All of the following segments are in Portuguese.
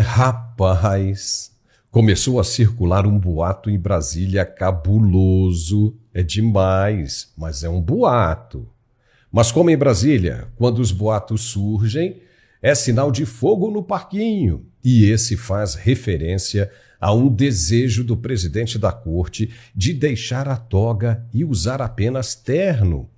Rapaz, começou a circular um boato em Brasília cabuloso. É demais, mas é um boato. Mas como em Brasília, quando os boatos surgem, é sinal de fogo no parquinho. E esse faz referência a um desejo do presidente da corte de deixar a toga e usar apenas terno.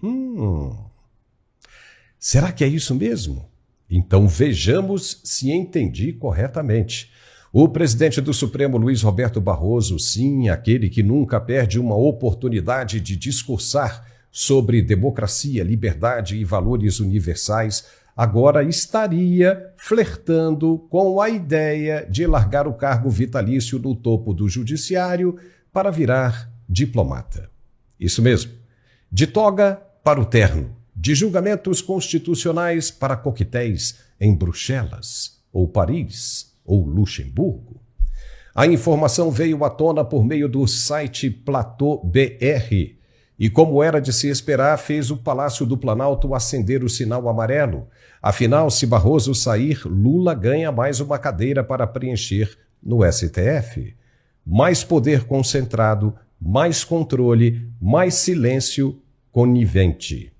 Será que é isso mesmo? Então vejamos se entendi corretamente. O presidente do Supremo, Luiz Roberto Barroso, sim, aquele que nunca perde uma oportunidade de discursar sobre democracia, liberdade e valores universais, agora estaria flertando com a ideia de largar o cargo vitalício no topo do judiciário para virar diplomata. Isso mesmo, de toga para o terno. De julgamentos constitucionais para coquetéis em Bruxelas, ou Paris, ou Luxemburgo. A informação veio à tona por meio do site Platô BR e, como era de se esperar, fez o Palácio do Planalto acender o sinal amarelo. Afinal, se Barroso sair, Lula ganha mais uma cadeira para preencher no STF. Mais poder concentrado, mais controle, mais silêncio conivente.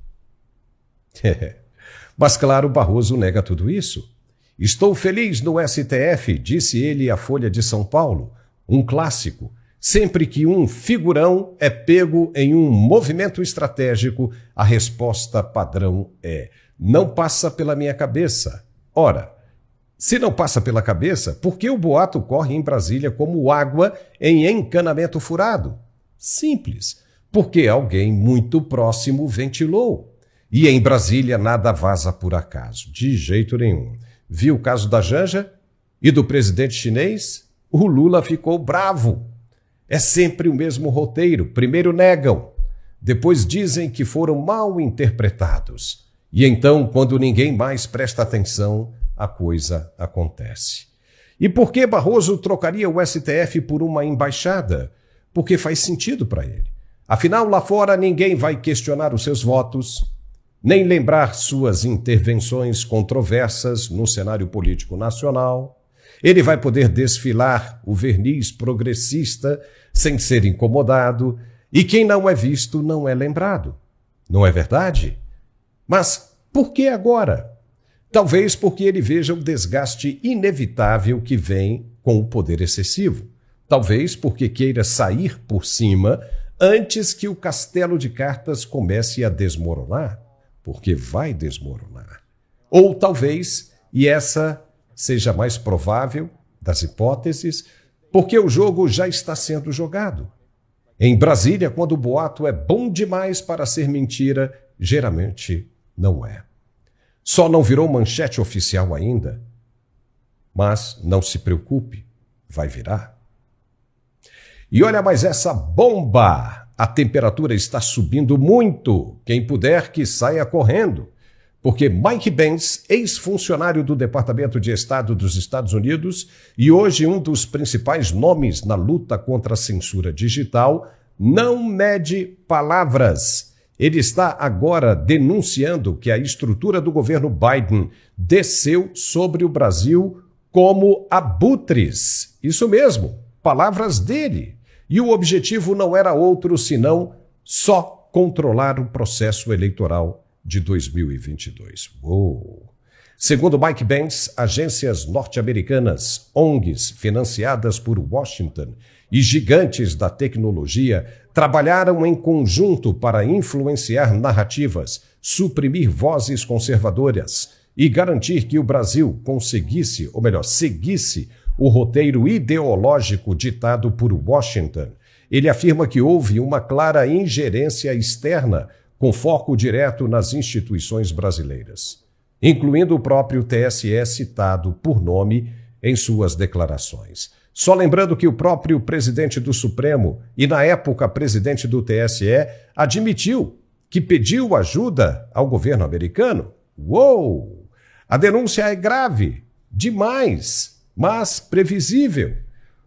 Mas claro, Barroso nega tudo isso. Estou feliz no STF, disse ele à Folha de São Paulo, um clássico. Sempre que um figurão é pego em um movimento estratégico, a resposta padrão é: não passa pela minha cabeça. Ora, se não passa pela cabeça, por que o boato corre em Brasília como água em encanamento furado? Simples, porque alguém muito próximo ventilou. E em Brasília nada vaza por acaso, de jeito nenhum. Viu o caso da Janja e do presidente chinês? O Lula ficou bravo. É sempre o mesmo roteiro. Primeiro negam, depois dizem que foram mal interpretados. E então, quando ninguém mais presta atenção, a coisa acontece. E por que Barroso trocaria o STF por uma embaixada? Porque faz sentido para ele. Afinal, lá fora ninguém vai questionar os seus votos, nem lembrar suas intervenções controversas no cenário político nacional. Ele vai poder desfilar o verniz progressista sem ser incomodado, e quem não é visto não é lembrado. Não é verdade? Mas por que agora? Talvez porque ele veja o desgaste inevitável que vem com o poder excessivo. Talvez porque queira sair por cima antes que o castelo de cartas comece a desmoronar. Porque vai desmoronar. Ou talvez, e essa seja mais provável das hipóteses, porque o jogo já está sendo jogado. Em Brasília, quando o boato é bom demais para ser mentira, geralmente não é. Só não virou manchete oficial ainda, mas não se preocupe, vai virar. E olha mais essa bomba! A temperatura está subindo muito. Quem puder que saia correndo. Porque Mike Pence, ex-funcionário do Departamento de Estado dos Estados Unidos e hoje um dos principais nomes na luta contra a censura digital, não mede palavras. Ele está agora denunciando que a estrutura do governo Biden desceu sobre o Brasil como abutres. Isso mesmo, palavras dele. E o objetivo não era outro senão só controlar o processo eleitoral de 2022. Segundo Mike Pence, agências norte-americanas, ONGs financiadas por Washington e gigantes da tecnologia trabalharam em conjunto para influenciar narrativas, suprimir vozes conservadoras e garantir que o Brasil conseguisse, ou melhor, seguisse o roteiro ideológico ditado por Washington. Ele afirma que houve uma clara ingerência externa com foco direto nas instituições brasileiras, incluindo o próprio TSE citado por nome em suas declarações. Só lembrando que o próprio presidente do Supremo e, na época, presidente do TSE, admitiu que pediu ajuda ao governo americano. Uou! A denúncia é grave, demais, mas previsível.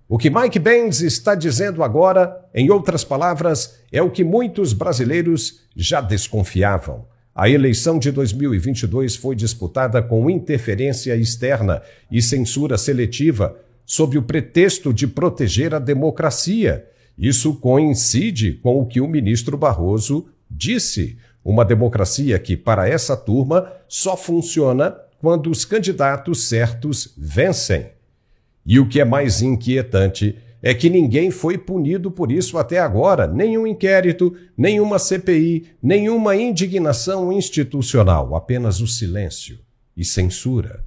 O que Mike Pence está dizendo agora, em outras palavras, é o que muitos brasileiros já desconfiavam. A eleição de 2022 foi disputada com interferência externa e censura seletiva, sob o pretexto de proteger a democracia. Isso coincide com o que o ministro Barroso disse. Uma democracia que, para essa turma, só funciona quando os candidatos certos vencem. E o que é mais inquietante é que ninguém foi punido por isso até agora, nenhum inquérito, nenhuma CPI, nenhuma indignação institucional, apenas o silêncio e censura.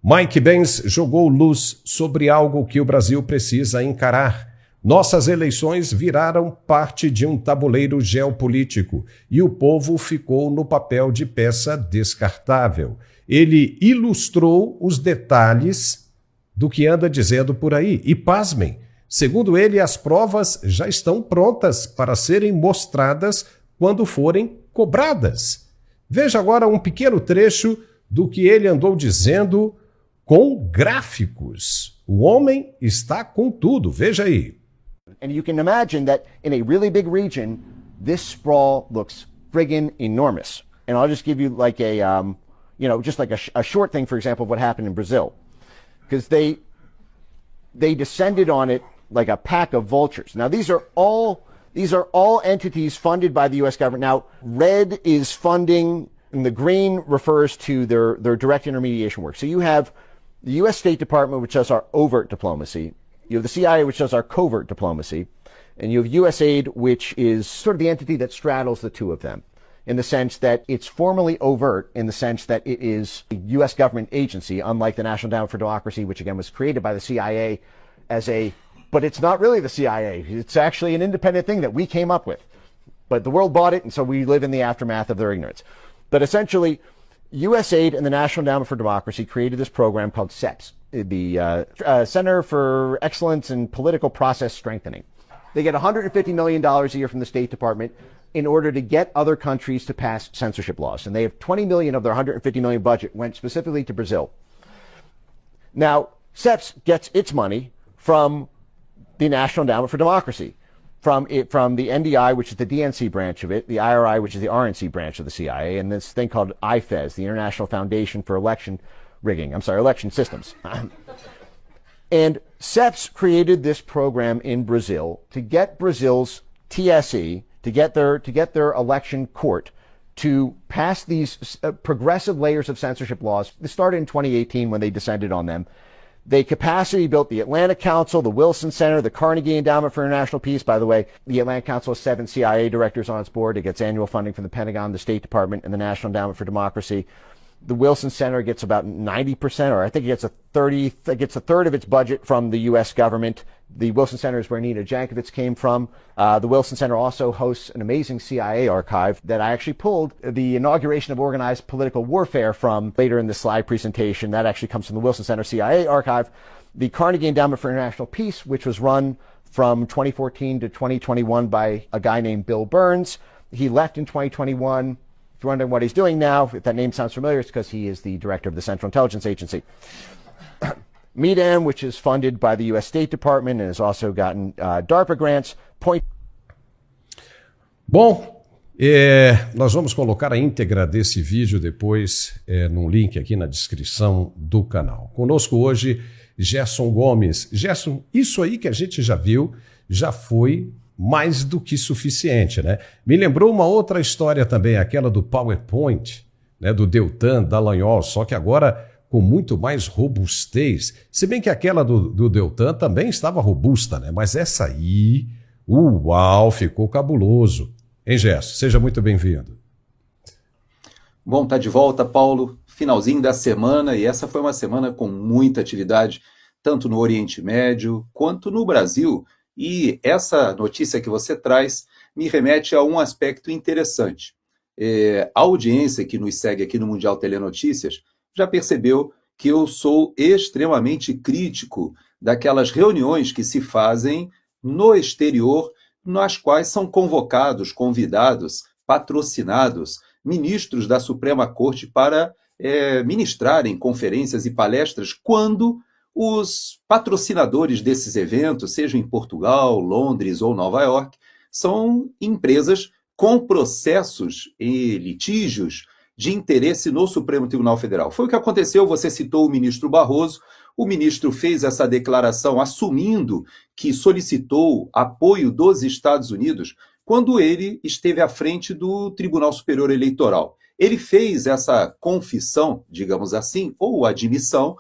Mike Benz jogou luz sobre algo que o Brasil precisa encarar. Nossas eleições viraram parte de um tabuleiro geopolítico e o povo ficou no papel de peça descartável. Ele ilustrou os detalhes do que anda dizendo por aí. E pasmem, segundo ele, as provas já estão prontas para serem mostradas quando forem cobradas. Veja agora um pequeno trecho do que ele andou dizendo com gráficos. O homem está com tudo, veja aí. And you can imagine that in a really big region, this sprawl looks friggin' enormous. And I'll just give you like a, just like a short thing, for example, of what happened in Brazil. Because they descended on it like a pack of vultures. Now, these are all entities funded by the U.S. government. Now, red is funding, and the green refers to their direct intermediation work. So you have the U.S. State Department, which does our overt diplomacy. You have the CIA, which does our covert diplomacy. And you have USAID, which is sort of the entity that straddles the two of them, in the sense that it's formally overt, in the sense that it is a U.S. government agency, unlike the National Endowment for Democracy, which again was created by the CIA but it's not really the CIA. It's actually an independent thing that we came up with. But the world bought it, and so we live in the aftermath of their ignorance. But essentially, USAID and the National Endowment for Democracy created this program called CEPS, the Center for Excellence in Political Process Strengthening. They get $150 million a year from the State Department in order to get other countries to pass censorship laws. And they have 20 million of their 150 million budget went specifically to Brazil. Now, CEPS gets its money from the National Endowment for Democracy, from the NDI, which is the DNC branch of it, the IRI, which is the RNC branch of the CIA, and this thing called IFES, the International Foundation for Election Systems. And CEPS created this program in Brazil to get Brazil's TSE, to get their election court to pass these progressive layers of censorship laws. This started in 2018 when they descended on them. They capacity built the Atlantic Council, the Wilson Center, the Carnegie Endowment for International Peace. By the way, the Atlantic Council has 7 CIA directors on its board. It gets annual funding from the Pentagon, the State Department, and the National Endowment for Democracy. The Wilson Center gets about 90%, or I think it gets a third of its budget from the U.S. government. The Wilson Center is where Nina Jankovic came from. The Wilson Center also hosts an amazing CIA archive that I actually pulled the inauguration of organized political warfare from later in the slide presentation. That actually comes from the Wilson Center CIA archive. The Carnegie Endowment for International Peace, which was run from 2014 to 2021 by a guy named Bill Burns. He left in 2021. If you're wondering what he's doing now, if that name sounds familiar, it's because he is the director of the Central Intelligence Agency. MEDAM, which is funded by the U.S. State Department and has also gotten DARPA grants. Bom, nós vamos colocar a íntegra desse vídeo depois num link aqui na descrição do canal. Conosco hoje, Gerson Gomes. Gerson, isso aí que a gente já viu, já foi mais do que suficiente, né? Me lembrou uma outra história também, aquela do PowerPoint, né, do Deltan Dallagnol, só que agora com muito mais robustez. Se bem que aquela do Deltan também estava robusta, né? Mas essa aí, uau, ficou cabuloso. Hein, Gerson? Seja muito bem-vindo. Bom, tá de volta, Paulo. Finalzinho da semana, e essa foi uma semana com muita atividade, tanto no Oriente Médio quanto no Brasil. E essa notícia que você traz me remete a um aspecto interessante. A audiência que nos segue aqui no Mundial Telenotícias já percebeu que eu sou extremamente crítico daquelas reuniões que se fazem no exterior, nas quais são convocados, convidados, patrocinados, ministros da Suprema Corte para ministrarem conferências e palestras quando os patrocinadores desses eventos, sejam em Portugal, Londres ou Nova York, são empresas com processos e litígios de interesse no Supremo Tribunal Federal. Foi o que aconteceu, você citou o ministro Barroso, o ministro fez essa declaração assumindo que solicitou apoio dos Estados Unidos quando ele esteve à frente do Tribunal Superior Eleitoral. Ele fez essa confissão, digamos assim, ou admissão,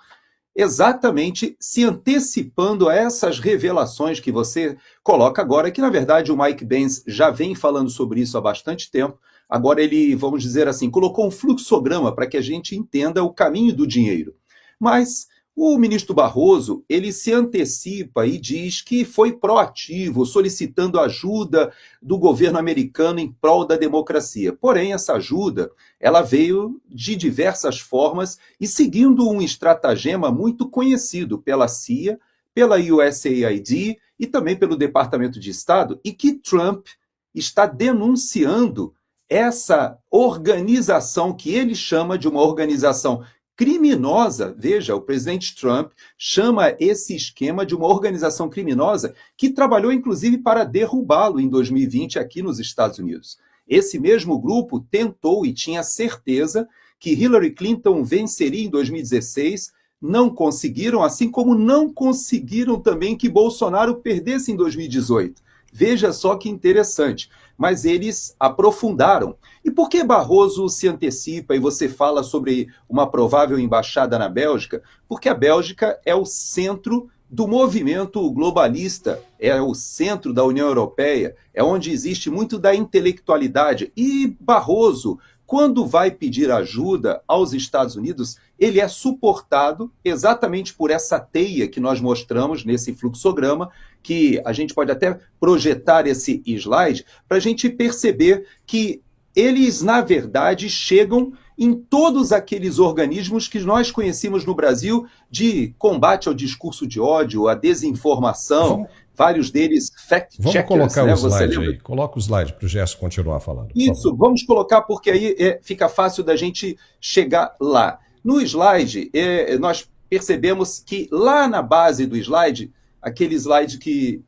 exatamente se antecipando a essas revelações que você coloca agora, que na verdade o Mike Pence já vem falando sobre isso há bastante tempo. Agora ele, vamos dizer assim, colocou um fluxograma para que a gente entenda o caminho do dinheiro. Mas o ministro Barroso, ele se antecipa e diz que foi proativo, solicitando ajuda do governo americano em prol da democracia. Porém, essa ajuda, ela veio de diversas formas e seguindo um estratagema muito conhecido pela CIA, pela USAID e também pelo Departamento de Estado, e que Trump está denunciando essa organização que ele chama de uma organização criminosa. Veja, o presidente Trump chama esse esquema de uma organização criminosa que trabalhou, inclusive, para derrubá-lo em 2020 aqui nos Estados Unidos. Esse mesmo grupo tentou e tinha certeza que Hillary Clinton venceria em 2016, não conseguiram, assim como não conseguiram também que Bolsonaro perdesse em 2018. Veja só que interessante. Mas eles aprofundaram. E por que Barroso se antecipa e você fala sobre uma provável embaixada na Bélgica? Porque a Bélgica é o centro do movimento globalista, é o centro da União Europeia, é onde existe muito da intelectualidade. E Barroso, quando vai pedir ajuda aos Estados Unidos, ele é suportado exatamente por essa teia que nós mostramos nesse fluxograma, que a gente pode até projetar esse slide, para a gente perceber que eles, na verdade, chegam em todos aqueles organismos que nós conhecemos no Brasil de combate ao discurso de ódio, à desinformação, vários deles fact-checkers. Vamos colocar o slide aí. Coloca o slide para o Gerson continuar falando. Isso, vamos colocar porque aí fica fácil da gente chegar lá. No slide, nós percebemos que lá na base do slide, aquele slide que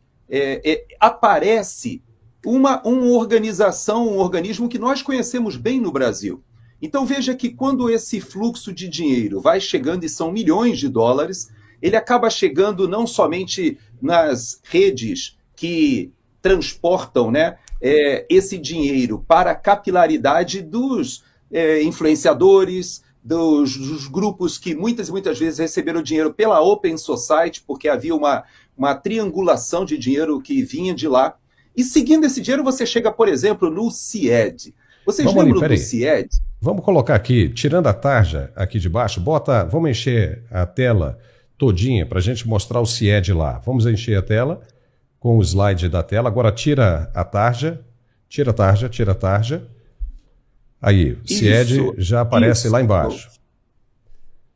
aparece uma organização, um organismo que nós conhecemos bem no Brasil. Então veja que quando esse fluxo de dinheiro vai chegando, e são milhões de dólares, ele acaba chegando não somente nas redes que transportam, né, esse dinheiro para a capilaridade dos influenciadores, dos grupos que muitas vezes receberam dinheiro pela Open Society, porque havia uma triangulação de dinheiro que vinha de lá. E seguindo esse dinheiro, você chega, por exemplo, no CIED. Vocês lembram do CIED? Vamos colocar aqui, tirando a tarja aqui de baixo, vamos encher a tela todinha para a gente mostrar o CIED lá. Vamos encher a tela com o slide da tela. Agora tira a tarja. Aí, o CIED já aparece lá embaixo.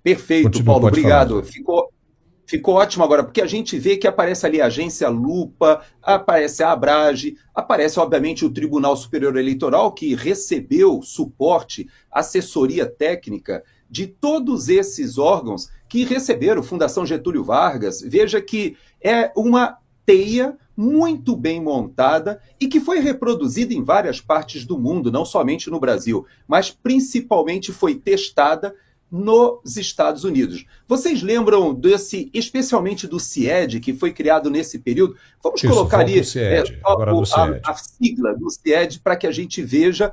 Perfeito, continua, Paulo, obrigado. Ficou ótimo agora, porque a gente vê que aparece ali a agência Lupa, aparece a Abrage, aparece, obviamente, o Tribunal Superior Eleitoral, que recebeu suporte, assessoria técnica de todos esses órgãos que receberam, Fundação Getúlio Vargas. Veja que é uma teia muito bem montada e que foi reproduzida em várias partes do mundo, não somente no Brasil, mas principalmente foi testada nos Estados Unidos. Vocês lembram especialmente do CIED, que foi criado nesse período? Vamos colocar ali a sigla do CIED para que a gente veja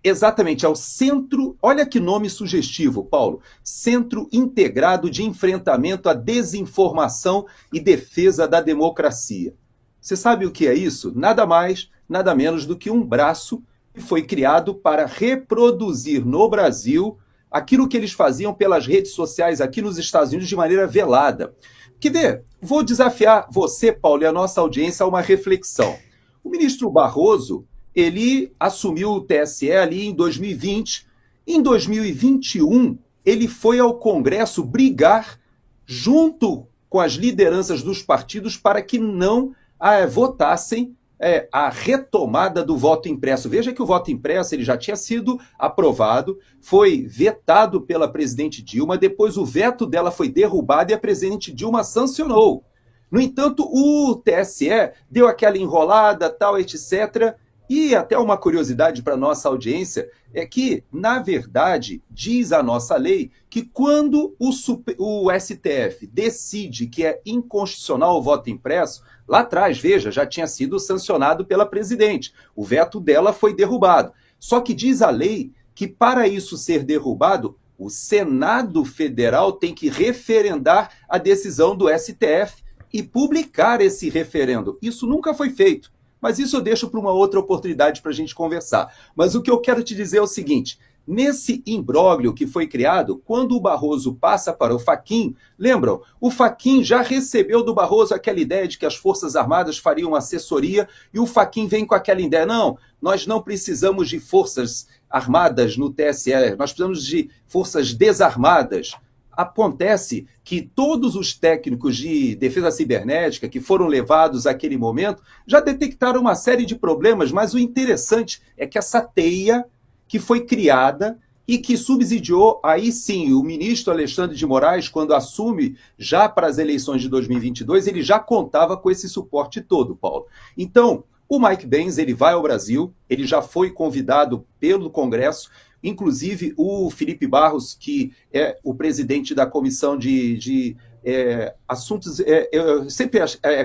exatamente ao centro. Olha que nome sugestivo, Paulo. Centro Integrado de Enfrentamento à Desinformação e Defesa da Democracia. Você sabe o que é isso? Nada mais, nada menos do que um braço que foi criado para reproduzir no Brasil aquilo que eles faziam pelas redes sociais aqui nos Estados Unidos de maneira velada. Quer ver? Vou desafiar você, Paulo, e a nossa audiência a uma reflexão. O ministro Barroso, ele assumiu o TSE ali em 2020. Em 2021, ele foi ao Congresso brigar junto com as lideranças dos partidos para que não votassem a retomada do voto impresso. Veja que o voto impresso ele já tinha sido aprovado, foi vetado pela presidente Dilma, depois o veto dela foi derrubado e a presidente Dilma sancionou. No entanto, o TSE deu aquela enrolada, tal, etc., E até uma curiosidade para a nossa audiência é que, na verdade, diz a nossa lei que quando o STF decide que é inconstitucional o voto impresso, lá atrás, veja, já tinha sido sancionado pela presidente. O veto dela foi derrubado. Só que diz a lei que para isso ser derrubado, o Senado Federal tem que referendar a decisão do STF e publicar esse referendo. Isso nunca foi feito. Mas isso eu deixo para uma outra oportunidade para a gente conversar. Mas o que eu quero te dizer é o seguinte: nesse imbróglio que foi criado, quando o Barroso passa para o Fachin, lembram? O Fachin já recebeu do Barroso aquela ideia de que as Forças Armadas fariam assessoria, e o Fachin vem com aquela ideia: não, nós não precisamos de Forças Armadas no TSE, nós precisamos de forças desarmadas. Acontece que todos os técnicos de defesa cibernética que foram levados àquele momento já detectaram uma série de problemas, mas o interessante é que essa teia que foi criada e que subsidiou, aí sim, o ministro Alexandre de Moraes, quando assume já para as eleições de 2022, ele já contava com esse suporte todo, Paulo. Então, o Mike Pence, ele vai ao Brasil, ele já foi convidado pelo Congresso. Inclusive, o Felipe Barros, que é o presidente da Comissão de Assuntos...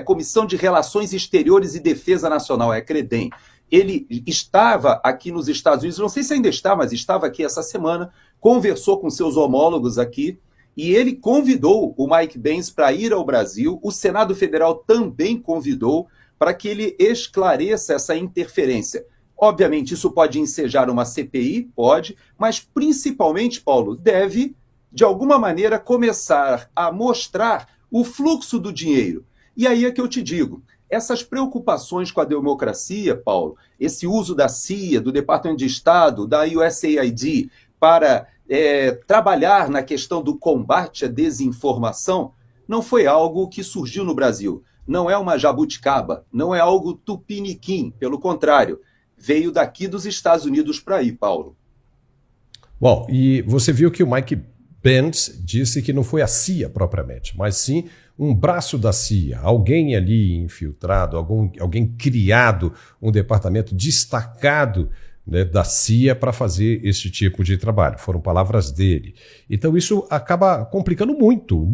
Comissão de Relações Exteriores e Defesa Nacional, é CREDEM. Ele estava aqui nos Estados Unidos, não sei se ainda está, mas estava aqui essa semana, conversou com seus homólogos aqui, e ele convidou o Mike Pence para ir ao Brasil. O Senado Federal também convidou para que ele esclareça essa interferência. Obviamente, isso pode ensejar uma CPI, pode, mas principalmente, Paulo, deve, de alguma maneira, começar a mostrar o fluxo do dinheiro. E aí é que eu te digo, essas preocupações com a democracia, Paulo, esse uso da CIA, do Departamento de Estado, da USAID, para trabalhar na questão do combate à desinformação, não foi algo que surgiu no Brasil. Não é uma jabuticaba, não é algo tupiniquim, pelo contrário. Veio daqui dos Estados Unidos para aí, Paulo. Bom, e você viu que o Mike Pence disse que não foi a CIA propriamente, mas sim um braço da CIA, alguém ali infiltrado, alguém criado, um departamento destacado, né, da CIA para fazer esse tipo de trabalho. Foram palavras dele. Então isso acaba complicando muito,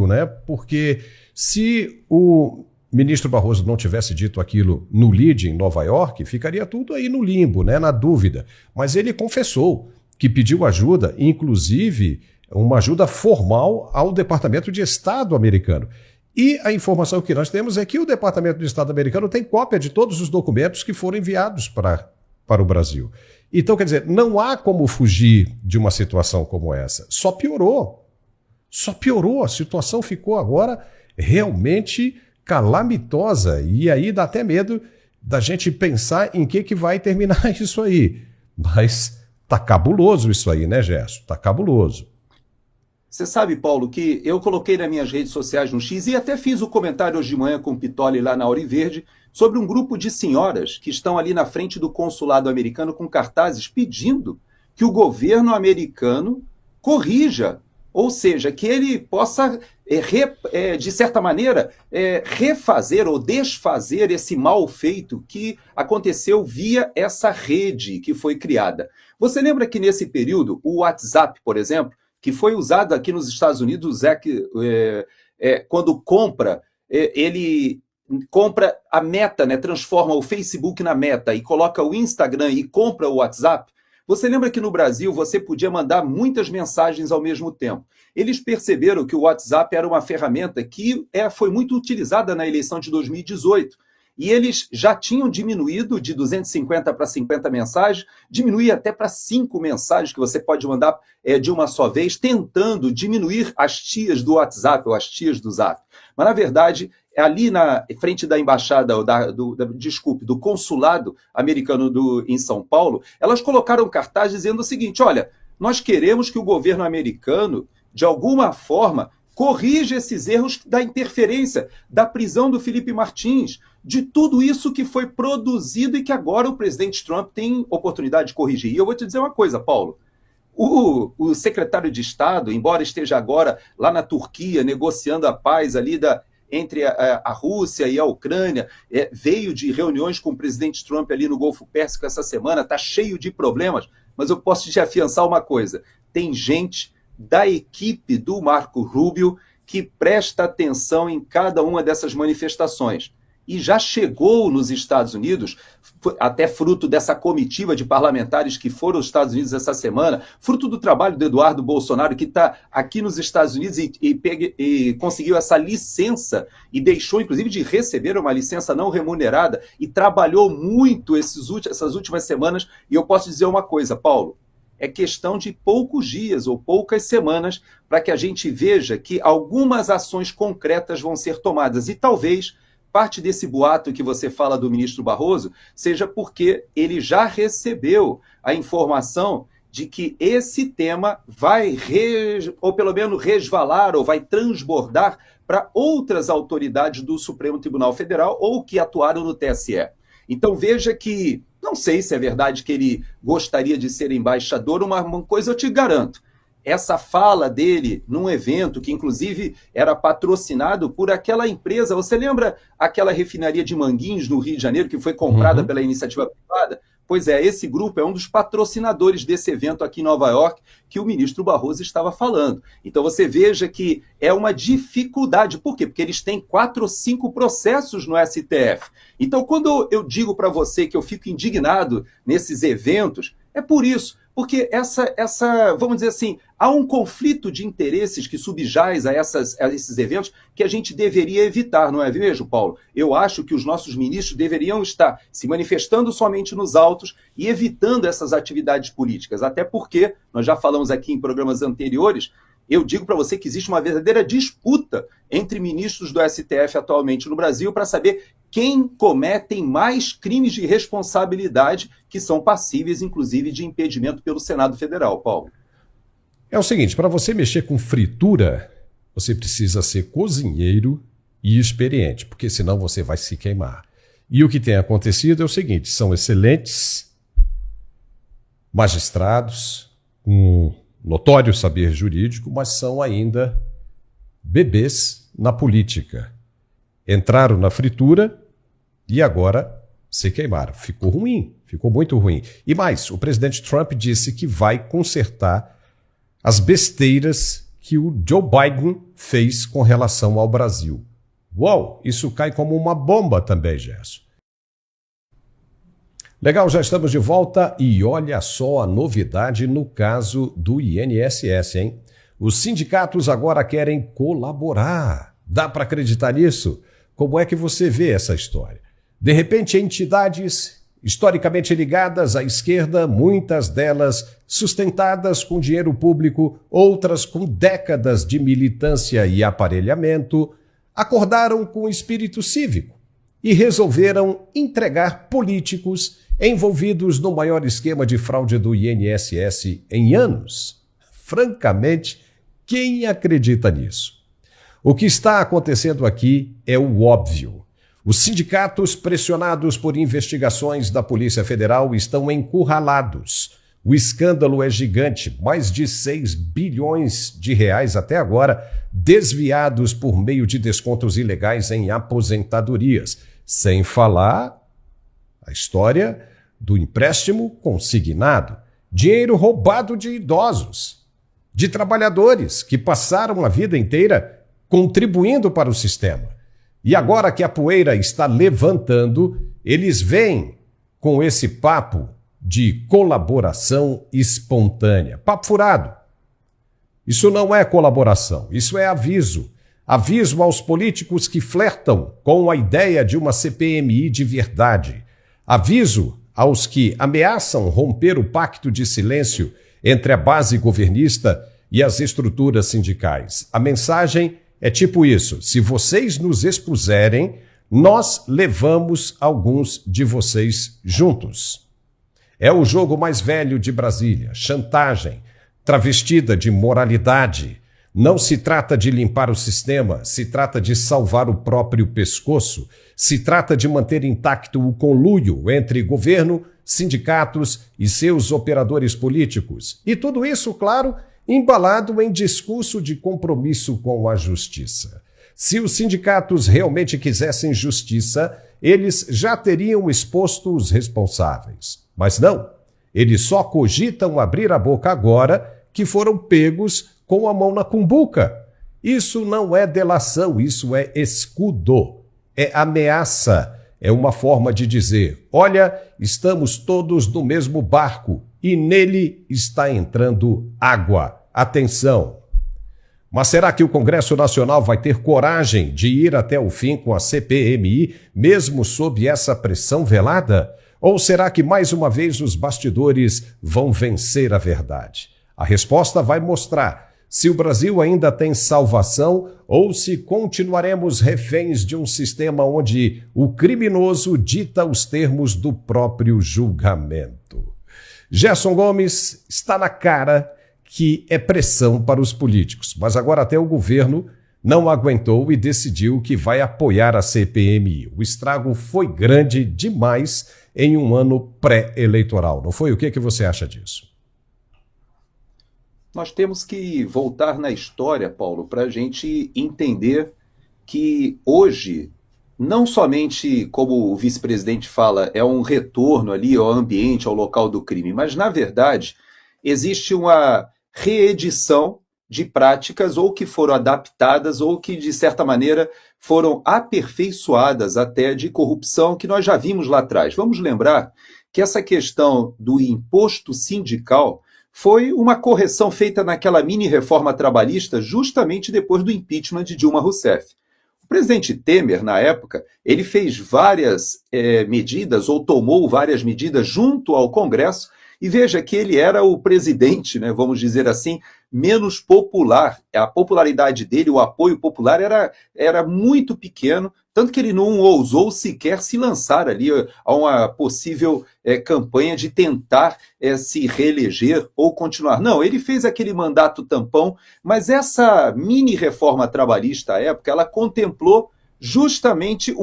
né? Porque se o ministro Barroso não tivesse dito aquilo no lead em Nova York, ficaria tudo aí no limbo, né, na dúvida. Mas ele confessou que pediu ajuda, inclusive uma ajuda formal ao Departamento de Estado americano. E a informação que nós temos é que o Departamento de Estado americano tem cópia de todos os documentos que foram enviados para o Brasil. Então, quer dizer, não há como fugir de uma situação como essa. Só piorou. A situação ficou agora realmente calamitosa, e aí dá até medo da gente pensar em que vai terminar isso aí. Mas tá cabuloso isso aí, né, Gerson? Tá cabuloso. Você sabe, Paulo, que eu coloquei nas minhas redes sociais no X e até fiz o comentário hoje de manhã com o Pitoli lá na Hora Verde sobre um grupo de senhoras que estão ali na frente do consulado americano com cartazes pedindo que o governo americano corrija, ou seja, que ele possa, de certa maneira, refazer ou desfazer esse mal feito que aconteceu via essa rede que foi criada. Você lembra que nesse período, o WhatsApp, por exemplo, que foi usado aqui nos Estados Unidos, quando compra, ele compra a Meta, né, transforma o Facebook na Meta e coloca o Instagram e compra o WhatsApp. Você lembra que no Brasil você podia mandar muitas mensagens ao mesmo tempo? Eles perceberam que o WhatsApp era uma ferramenta que foi muito utilizada na eleição de 2018. E eles já tinham diminuído de 250 para 50 mensagens, diminuir até para 5 mensagens que você pode mandar de uma só vez, tentando diminuir as tias do WhatsApp ou as tias do Zap. Mas, na verdade, ali na frente da embaixada, do consulado americano em São Paulo, elas colocaram cartaz dizendo o seguinte: olha, nós queremos que o governo americano, de alguma forma, corrija esses erros da interferência, da prisão do Felipe Martins, de tudo isso que foi produzido e que agora o presidente Trump tem oportunidade de corrigir. E eu vou te dizer uma coisa, Paulo. O secretário de Estado, embora esteja agora lá na Turquia negociando a paz ali entre a Rússia e a Ucrânia, veio de reuniões com o presidente Trump ali no Golfo Pérsico essa semana, está cheio de problemas, mas eu posso te afiançar uma coisa, tem gente da equipe do Marco Rubio que presta atenção em cada uma dessas manifestações. E já chegou nos Estados Unidos, até fruto dessa comitiva de parlamentares que foram aos Estados Unidos essa semana, fruto do trabalho do Eduardo Bolsonaro, que está aqui nos Estados Unidos e conseguiu essa licença e deixou, inclusive, de receber uma licença não remunerada e trabalhou muito essas últimas semanas. E eu posso dizer uma coisa, Paulo, é questão de poucos dias ou poucas semanas para que a gente veja que algumas ações concretas vão ser tomadas e talvez parte desse boato que você fala do ministro Barroso seja porque ele já recebeu a informação de que esse tema vai, ou pelo menos resvalar, ou vai transbordar para outras autoridades do Supremo Tribunal Federal ou que atuaram no TSE. Então veja que, não sei se é verdade que ele gostaria de ser embaixador, uma coisa eu te garanto. Essa fala dele num evento que, inclusive, era patrocinado por aquela empresa. Você lembra aquela refinaria de Manguinhos, no Rio de Janeiro, que foi comprada pela iniciativa privada? Pois é, esse grupo é um dos patrocinadores desse evento aqui em Nova York que o ministro Barroso estava falando. Então você veja que é uma dificuldade. Por quê? Porque eles têm 4 ou 5 processos no STF. Então quando eu digo para você que eu fico indignado nesses eventos, é por isso. Porque vamos dizer assim, há um conflito de interesses que subjaz a esses eventos que a gente deveria evitar, não é mesmo, Paulo? Eu acho que os nossos ministros deveriam estar se manifestando somente nos autos e evitando essas atividades políticas, até porque, nós já falamos aqui em programas anteriores, eu digo para você que existe uma verdadeira disputa entre ministros do STF atualmente no Brasil para saber quem cometem mais crimes de responsabilidade que são passíveis, inclusive, de impedimento pelo Senado Federal, Paulo. É o seguinte, para você mexer com fritura, você precisa ser cozinheiro e experiente, porque senão você vai se queimar. E o que tem acontecido é o seguinte, são excelentes magistrados, com notório saber jurídico, mas são ainda bebês na política. Entraram na fritura e agora se queimaram. Ficou ruim, ficou muito ruim. E mais, o presidente Trump disse que vai consertar as besteiras que o Joe Biden fez com relação ao Brasil. Uau, isso cai como uma bomba também, Gerson. Legal, já estamos de volta e olha só a novidade no caso do INSS, hein? Os sindicatos agora querem colaborar. Dá para acreditar nisso? Como é que você vê essa história? De repente, entidades historicamente ligadas à esquerda, muitas delas sustentadas com dinheiro público, outras com décadas de militância e aparelhamento, acordaram com espírito cívico e resolveram entregar políticos envolvidos no maior esquema de fraude do INSS em anos. Francamente, quem acredita nisso? O que está acontecendo aqui é o óbvio. Os sindicatos, pressionados por investigações da Polícia Federal, estão encurralados. O escândalo é gigante, mais de 6 bilhões de reais até agora, desviados por meio de descontos ilegais em aposentadorias. Sem falar a história do empréstimo consignado, dinheiro roubado de idosos, de trabalhadores que passaram a vida inteira contribuindo para o sistema. E agora que a poeira está levantando, eles vêm com esse papo de colaboração espontânea. Papo furado. Isso não é colaboração, isso é aviso. Aviso aos políticos que flertam com a ideia de uma CPMI de verdade. Aviso aos que ameaçam romper o pacto de silêncio entre a base governista e as estruturas sindicais. A mensagem é tipo isso: se vocês nos expuserem, nós levamos alguns de vocês juntos. É o jogo mais velho de Brasília, chantagem, travestida de moralidade. Não se trata de limpar o sistema, se trata de salvar o próprio pescoço, se trata de manter intacto o conluio entre governo, sindicatos e seus operadores políticos. E tudo isso, claro, embalado em discurso de compromisso com a justiça. Se os sindicatos realmente quisessem justiça, eles já teriam exposto os responsáveis. Mas não, eles só cogitam abrir a boca agora que foram pegos com a mão na cumbuca. Isso não é delação, isso é escudo, é ameaça, é uma forma de dizer: olha, estamos todos no mesmo barco e nele está entrando água. Atenção! Mas será que o Congresso Nacional vai ter coragem de ir até o fim com a CPMI, mesmo sob essa pressão velada? Ou será que mais uma vez os bastidores vão vencer a verdade? A resposta vai mostrar se o Brasil ainda tem salvação ou se continuaremos reféns de um sistema onde o criminoso dita os termos do próprio julgamento. Gerson Gomes, está na cara que é pressão para os políticos, mas agora até o governo não aguentou e decidiu que vai apoiar a CPMI. O estrago foi grande demais em um ano pré-eleitoral, não foi? O que você acha disso? Nós temos que voltar na história, Paulo, para a gente entender que hoje, não somente, como o vice-presidente fala, é um retorno ali ao ambiente, ao local do crime, mas, na verdade, existe uma reedição de práticas ou que foram adaptadas ou que, de certa maneira, foram aperfeiçoadas até de corrupção que nós já vimos lá atrás. Vamos lembrar que essa questão do imposto sindical foi uma correção feita naquela mini-reforma trabalhista justamente depois do impeachment de Dilma Rousseff. O presidente Temer, na época, ele fez várias medidas, ou tomou várias medidas junto ao Congresso, e veja que ele era o presidente, né, vamos dizer assim, menos popular. A popularidade dele, o apoio popular era muito pequeno, tanto que ele não ousou sequer se lançar ali a uma possível campanha de tentar se reeleger ou continuar. Não, ele fez aquele mandato tampão, mas essa mini-reforma trabalhista à época, ela contemplou justamente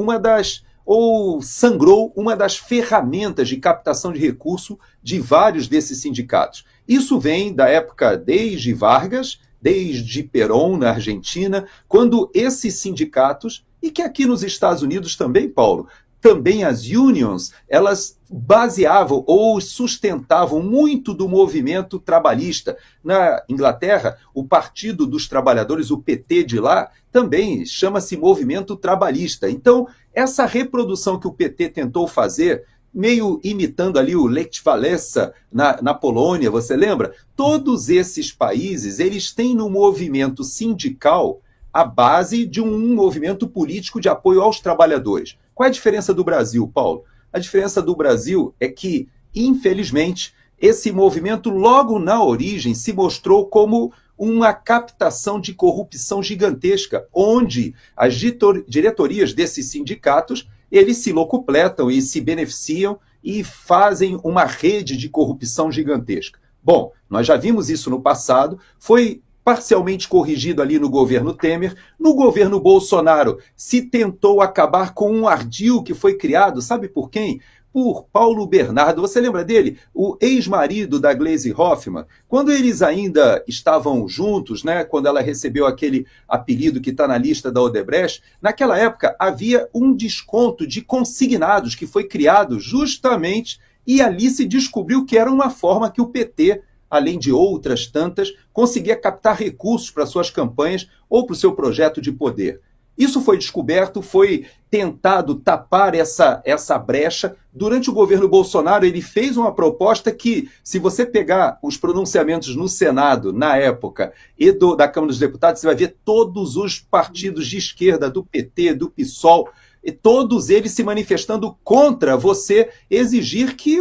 ou sangrou uma das ferramentas de captação de recurso de vários desses sindicatos. Isso vem da época desde Vargas, desde Perón na Argentina, quando esses sindicatos, e que aqui nos Estados Unidos também, Paulo, também as unions, elas baseavam ou sustentavam muito do movimento trabalhista. Na Inglaterra, o Partido dos Trabalhadores, o PT de lá, também chama-se movimento trabalhista. Então, essa reprodução que o PT tentou fazer, meio imitando ali o Lech Walesa na Polônia, você lembra? Todos esses países, eles têm no movimento sindical a base de um movimento político de apoio aos trabalhadores. Qual é a diferença do Brasil, Paulo? A diferença do Brasil é que, infelizmente, esse movimento logo na origem se mostrou como uma captação de corrupção gigantesca, onde as diretorias desses sindicatos, eles se locupletam e se beneficiam e fazem uma rede de corrupção gigantesca. Bom, nós já vimos isso no passado, foi parcialmente corrigido ali no governo Temer. No governo Bolsonaro se tentou acabar com um ardil que foi criado, sabe por quem? Por Paulo Bernardo. Você lembra dele? O ex-marido da Gleisi Hoffmann. Quando eles ainda estavam juntos, né, quando ela recebeu aquele apelido que está na lista da Odebrecht, naquela época havia um desconto de consignados que foi criado justamente, e ali se descobriu que era uma forma que o PT, além de outras tantas, conseguia captar recursos para suas campanhas ou para o seu projeto de poder. Isso foi descoberto, foi tentado tapar essa brecha. Durante o governo Bolsonaro, ele fez uma proposta que, se você pegar os pronunciamentos no Senado, na época, e da Câmara dos Deputados, você vai ver todos os partidos de esquerda, do PT, do PSOL, e todos eles se manifestando contra você exigir que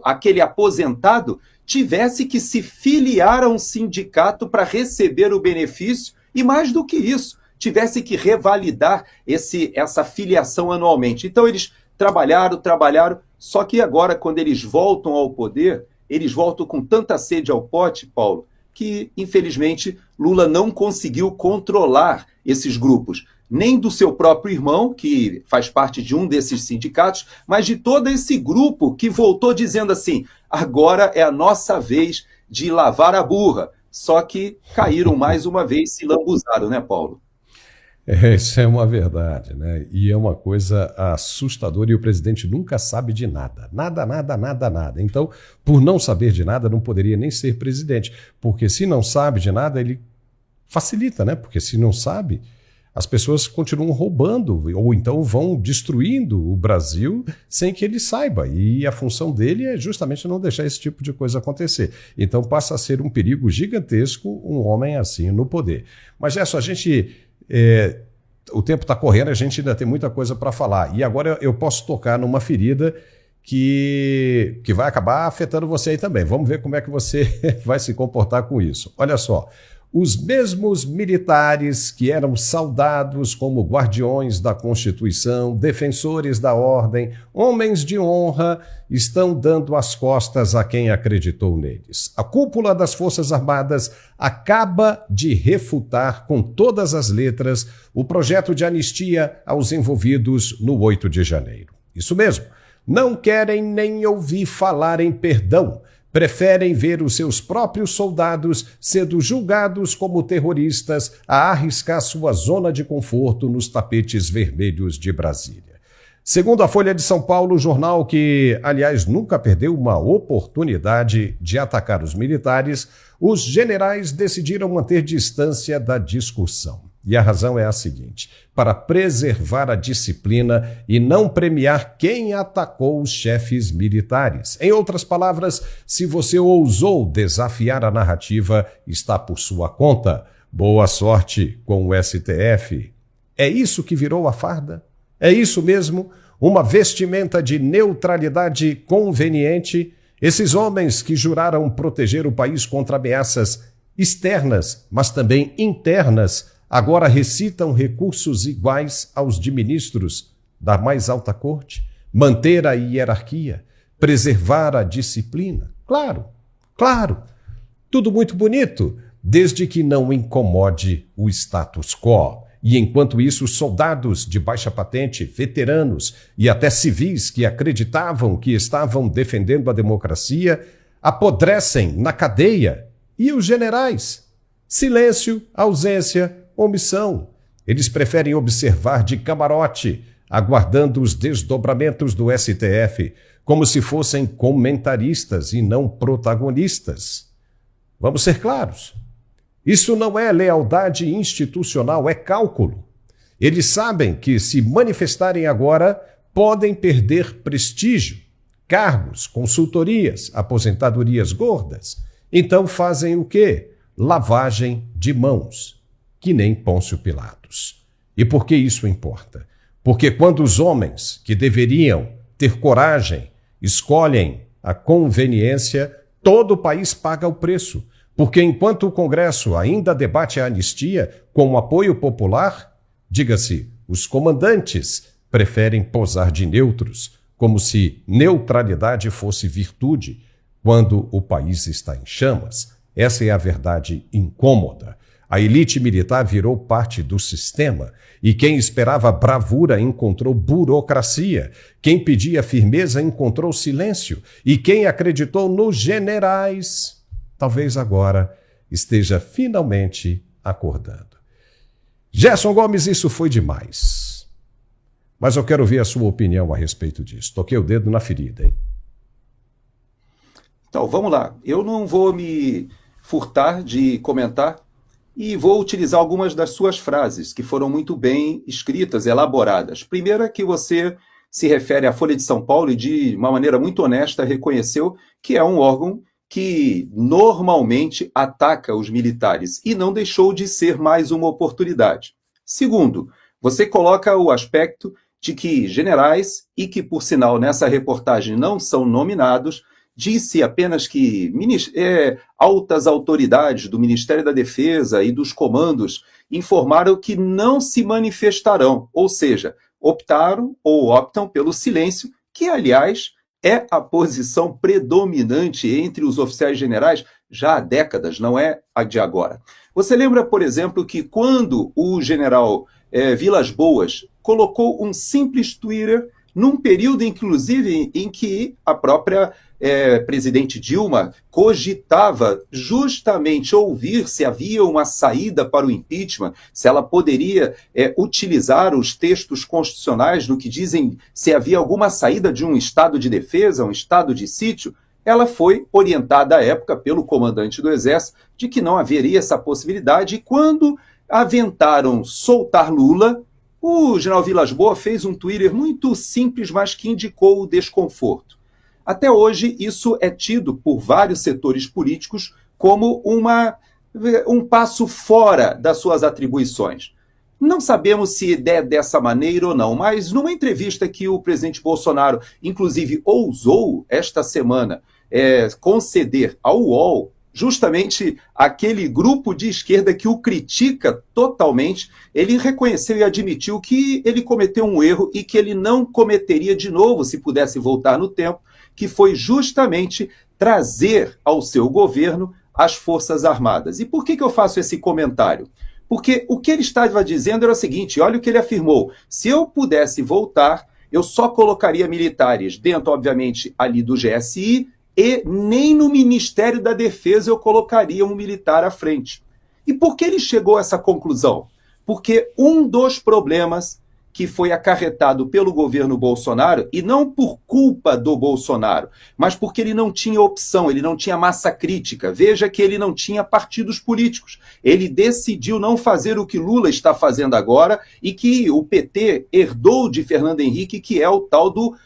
aquele aposentado tivesse que se filiar a um sindicato para receber o benefício e, mais do que isso, tivesse que revalidar essa filiação anualmente. Então eles trabalharam, só que agora, quando eles voltam ao poder, eles voltam com tanta sede ao pote, Paulo, que, infelizmente, Lula não conseguiu controlar esses grupos, nem do seu próprio irmão, que faz parte de um desses sindicatos, mas de todo esse grupo que voltou dizendo assim: agora é a nossa vez de lavar a burra, só que caíram mais uma vez, se lambuzaram, né, Paulo? Isso é uma verdade, né? E é uma coisa assustadora e o presidente nunca sabe de nada. Nada, nada, nada, nada. Então, por não saber de nada, não poderia nem ser presidente. Porque se não sabe de nada, ele facilita, né? Porque se não sabe, as pessoas continuam roubando ou então vão destruindo o Brasil sem que ele saiba. E a função dele é justamente não deixar esse tipo de coisa acontecer. Então passa a ser um perigo gigantesco um homem assim no poder. Mas, Gerson, a gente... o tempo está correndo, a gente ainda tem muita coisa para falar. E agora eu posso tocar numa ferida que vai acabar afetando você aí também. Vamos ver como é que você vai se comportar com isso. Olha só, os mesmos militares que eram saudados como guardiões da Constituição, defensores da ordem, homens de honra, estão dando as costas a quem acreditou neles. A cúpula das Forças Armadas acaba de refutar com todas as letras o projeto de anistia aos envolvidos no 8 de janeiro. Isso mesmo, não querem nem ouvir falar em perdão. Preferem ver os seus próprios soldados sendo julgados como terroristas a arriscar sua zona de conforto nos tapetes vermelhos de Brasília. Segundo a Folha de São Paulo, o jornal que, aliás, nunca perdeu uma oportunidade de atacar os militares, os generais decidiram manter distância da discussão. E a razão é a seguinte: para preservar a disciplina e não premiar quem atacou os chefes militares. Em outras palavras, se você ousou desafiar a narrativa, está por sua conta. Boa sorte com o STF. É isso que virou a farda? É isso mesmo? Uma vestimenta de neutralidade conveniente? Esses homens que juraram proteger o país contra ameaças externas, mas também internas, agora recitam recursos iguais aos de ministros da mais alta corte? Manter a hierarquia, preservar a disciplina? Claro, claro, tudo muito bonito, desde que não incomode o status quo. E enquanto isso, soldados de baixa patente, veteranos e até civis que acreditavam que estavam defendendo a democracia, apodrecem na cadeia. E os generais? Silêncio, ausência, omissão. Eles preferem observar de camarote, aguardando os desdobramentos do STF, como se fossem comentaristas e não protagonistas. Vamos ser claros. Isso não é lealdade institucional, é cálculo. Eles sabem que, se manifestarem agora, podem perder prestígio, cargos, consultorias, aposentadorias gordas. Então fazem o quê? Lavagem de mãos. Que nem Pôncio Pilatos. E por que isso importa? Porque quando os homens que deveriam ter coragem escolhem a conveniência, todo o país paga o preço. Porque enquanto o Congresso ainda debate a anistia com o apoio popular, diga-se, os comandantes preferem posar de neutros, como se neutralidade fosse virtude, quando o país está em chamas. Essa é a verdade incômoda. A elite militar virou parte do sistema e quem esperava bravura encontrou burocracia. Quem pedia firmeza encontrou silêncio e quem acreditou nos generais, talvez agora esteja finalmente acordando. Gerson Gomes, isso foi demais. Mas eu quero ver a sua opinião a respeito disso. Toquei o dedo na ferida, hein? Então, vamos lá. Eu não vou me furtar de comentar e vou utilizar algumas das suas frases, que foram muito bem escritas, elaboradas. Primeiro é que você se refere à Folha de São Paulo e, de uma maneira muito honesta, reconheceu que é um órgão que normalmente ataca os militares e não deixou de ser mais uma oportunidade. Segundo, você coloca o aspecto de que generais, e que, por sinal, nessa reportagem não são nominados, disse apenas que altas autoridades do Ministério da Defesa e dos comandos informaram que não se manifestarão, ou seja, optaram ou optam pelo silêncio, que, aliás, é a posição predominante entre os oficiais generais já há décadas, não é a de agora. Você lembra, por exemplo, que quando o general Vilas Boas colocou um simples Twitter num período, inclusive, em que a própria presidente Dilma cogitava justamente ouvir se havia uma saída para o impeachment, se ela poderia utilizar os textos constitucionais no que dizem se havia alguma saída de um estado de defesa, um estado de sítio. Ela foi orientada à época pelo comandante do Exército de que não haveria essa possibilidade, e quando aventaram soltar Lula, o general Vilas Boas fez um Twitter muito simples, mas que indicou o desconforto. Até hoje, isso é tido por vários setores políticos como um passo fora das suas atribuições. Não sabemos se é dessa maneira ou não, mas numa entrevista que o presidente Bolsonaro, inclusive, ousou esta semana conceder ao UOL, justamente aquele grupo de esquerda que o critica totalmente, ele reconheceu e admitiu que ele cometeu um erro e que ele não cometeria de novo se pudesse voltar no tempo, que foi justamente trazer ao seu governo as Forças Armadas. E por que eu faço esse comentário? Porque o que ele estava dizendo era o seguinte, olha o que ele afirmou: se eu pudesse voltar, eu só colocaria militares dentro, obviamente, ali do GSI, e nem no Ministério da Defesa eu colocaria um militar à frente. E por que ele chegou a essa conclusão? Porque um dos problemas que foi acarretado pelo governo Bolsonaro, e não por culpa do Bolsonaro, mas porque ele não tinha opção, ele não tinha massa crítica. Veja que ele não tinha partidos políticos. Ele decidiu não fazer o que Lula está fazendo agora e que o PT herdou de Fernando Henrique, que é o tal do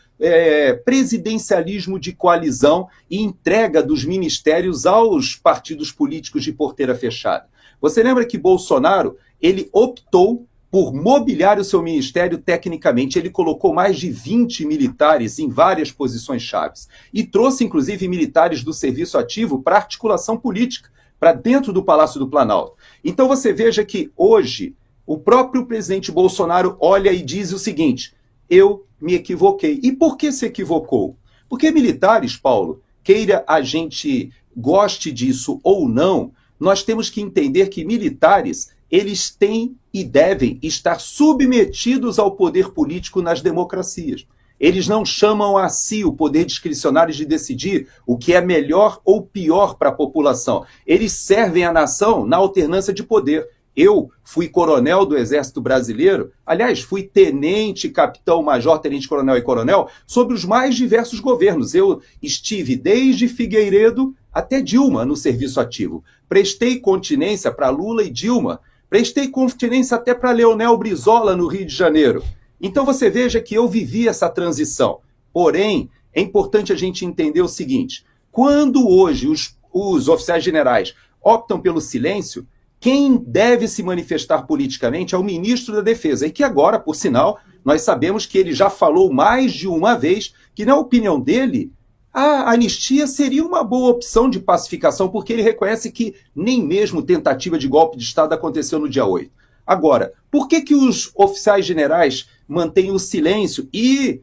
presidencialismo de coalizão e entrega dos ministérios aos partidos políticos de porteira fechada. Você lembra que Bolsonaro, ele optou por mobiliar o seu ministério tecnicamente. Ele colocou mais de 20 militares em várias posições chaves e trouxe, inclusive, militares do serviço ativo para articulação política, para dentro do Palácio do Planalto. Então você veja que hoje o próprio presidente Bolsonaro olha e diz o seguinte: eu me equivoquei. E por que se equivocou? Porque militares, Paulo, queira a gente goste disso ou não, nós temos que entender que militares, eles têm e devem estar submetidos ao poder político nas democracias. Eles não chamam a si o poder discricionário de decidir o que é melhor ou pior para a população. Eles servem à nação na alternância de poder. Eu fui coronel do Exército Brasileiro, aliás, fui tenente, capitão, major, tenente, coronel e coronel, sobre os mais diversos governos. Eu estive desde Figueiredo até Dilma no serviço ativo. Prestei continência para Lula e Dilma. Prestei continência até para Leonel Brizola no Rio de Janeiro. Então você veja que eu vivi essa transição. Porém, é importante a gente entender o seguinte: quando hoje os oficiais generais optam pelo silêncio, quem deve se manifestar politicamente é o ministro da Defesa, e que agora, por sinal, nós sabemos que ele já falou mais de uma vez que, na opinião dele, a anistia seria uma boa opção de pacificação, porque ele reconhece que nem mesmo tentativa de golpe de Estado aconteceu no dia 8. Agora, por que os oficiais generais mantêm o silêncio e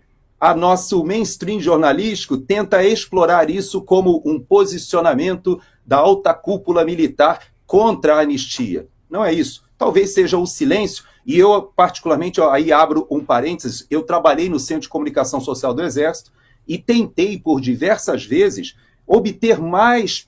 nosso mainstream jornalístico tenta explorar isso como um posicionamento da alta cúpula militar contra a anistia? Não é isso. Talvez seja o silêncio, e eu particularmente, aí abro um parênteses, eu trabalhei no Centro de Comunicação Social do Exército e tentei por diversas vezes obter mais,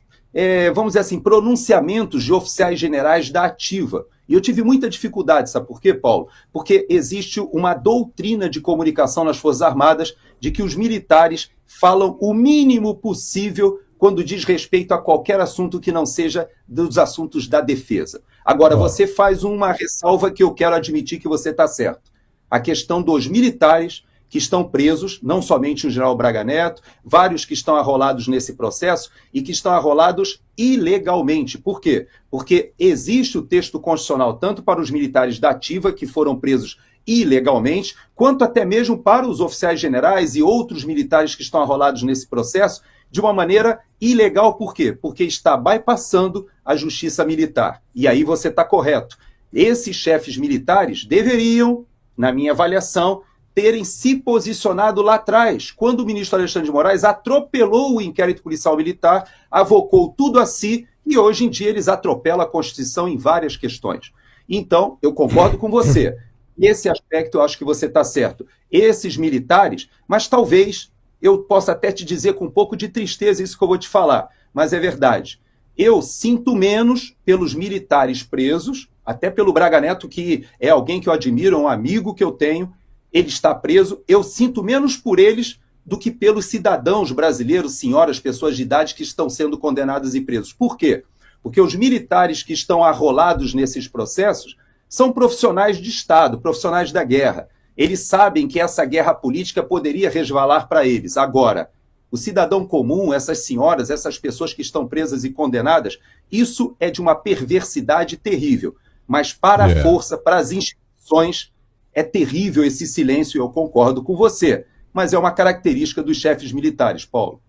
vamos dizer assim, pronunciamentos de oficiais generais da ativa. E eu tive muita dificuldade, sabe por quê, Paulo? Porque existe uma doutrina de comunicação nas Forças Armadas de que os militares falam o mínimo possível quando diz respeito a qualquer assunto que não seja dos assuntos da defesa. Agora, você faz uma ressalva que eu quero admitir que você está certo. A questão dos militares que estão presos, não somente o general Braga Neto, vários que estão arrolados nesse processo e que estão arrolados ilegalmente. Por quê? Porque existe o texto constitucional tanto para os militares da ativa, que foram presos ilegalmente, quanto até mesmo para os oficiais generais e outros militares que estão arrolados nesse processo, de uma maneira ilegal. Por quê? Porque está bypassando a justiça militar. E aí você está correto. Esses chefes militares deveriam, na minha avaliação, terem se posicionado lá atrás, quando o ministro Alexandre de Moraes atropelou o inquérito policial militar, avocou tudo a si, e hoje em dia eles atropelam a Constituição em várias questões. Então, eu concordo com você. Nesse aspecto, eu acho que você está certo. Esses militares, mas talvez eu possa até te dizer com um pouco de tristeza isso que eu vou te falar, mas é verdade. Eu sinto menos pelos militares presos, até pelo Braga Neto, que é alguém que eu admiro, é um amigo que eu tenho, ele está preso, eu sinto menos por eles do que pelos cidadãos brasileiros, senhoras, pessoas de idade que estão sendo condenadas e presos. Por quê? Porque os militares que estão arrolados nesses processos são profissionais de Estado, profissionais da guerra. Eles sabem que essa guerra política poderia resvalar para eles. Agora, o cidadão comum, essas senhoras, essas pessoas que estão presas e condenadas, isso é de uma perversidade terrível. Mas para a força, para as instituições, é terrível esse silêncio, eu concordo com você. Mas é uma característica dos chefes militares, Paulo.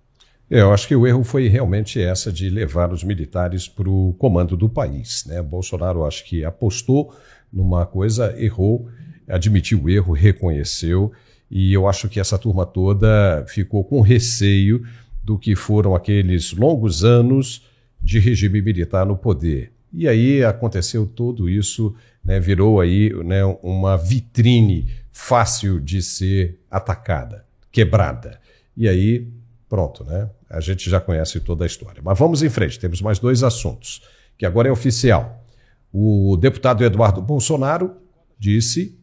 Eu acho que o erro foi realmente essa de levar os militares para o comando do país, né? Bolsonaro, acho que apostou numa coisa, errou, admitiu o erro, reconheceu, e eu acho que essa turma toda ficou com receio do que foram aqueles longos anos de regime militar no poder. E aí aconteceu tudo isso, né, virou aí, né, uma vitrine fácil de ser atacada, quebrada. E aí, pronto, né? A gente já conhece toda a história. Mas vamos em frente, temos mais 2 assuntos, que agora é oficial. O deputado Eduardo Bolsonaro disse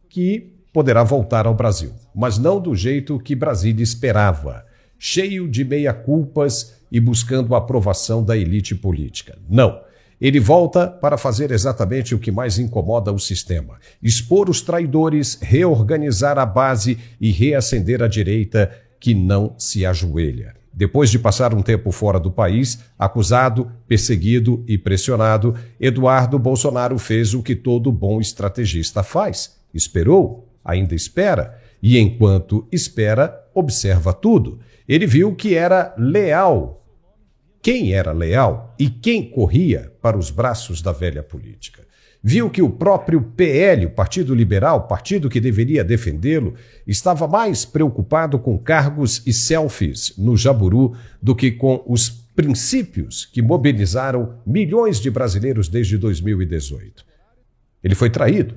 que poderá voltar ao Brasil, mas não do jeito que Brasília esperava, cheio de meia-culpas e buscando a aprovação da elite política. Não. Ele volta para fazer exatamente o que mais incomoda o sistema: expor os traidores, reorganizar a base e reacender a direita que não se ajoelha. Depois de passar um tempo fora do país, acusado, perseguido e pressionado, Eduardo Bolsonaro fez o que todo bom estrategista faz: esperou, ainda espera, e enquanto espera, observa tudo. Ele viu que era leal. Quem era leal e quem corria para os braços da velha política. Viu que o próprio PL, o Partido Liberal, partido que deveria defendê-lo, estava mais preocupado com cargos e selfies no Jaburu do que com os princípios que mobilizaram milhões de brasileiros desde 2018. Ele foi traído.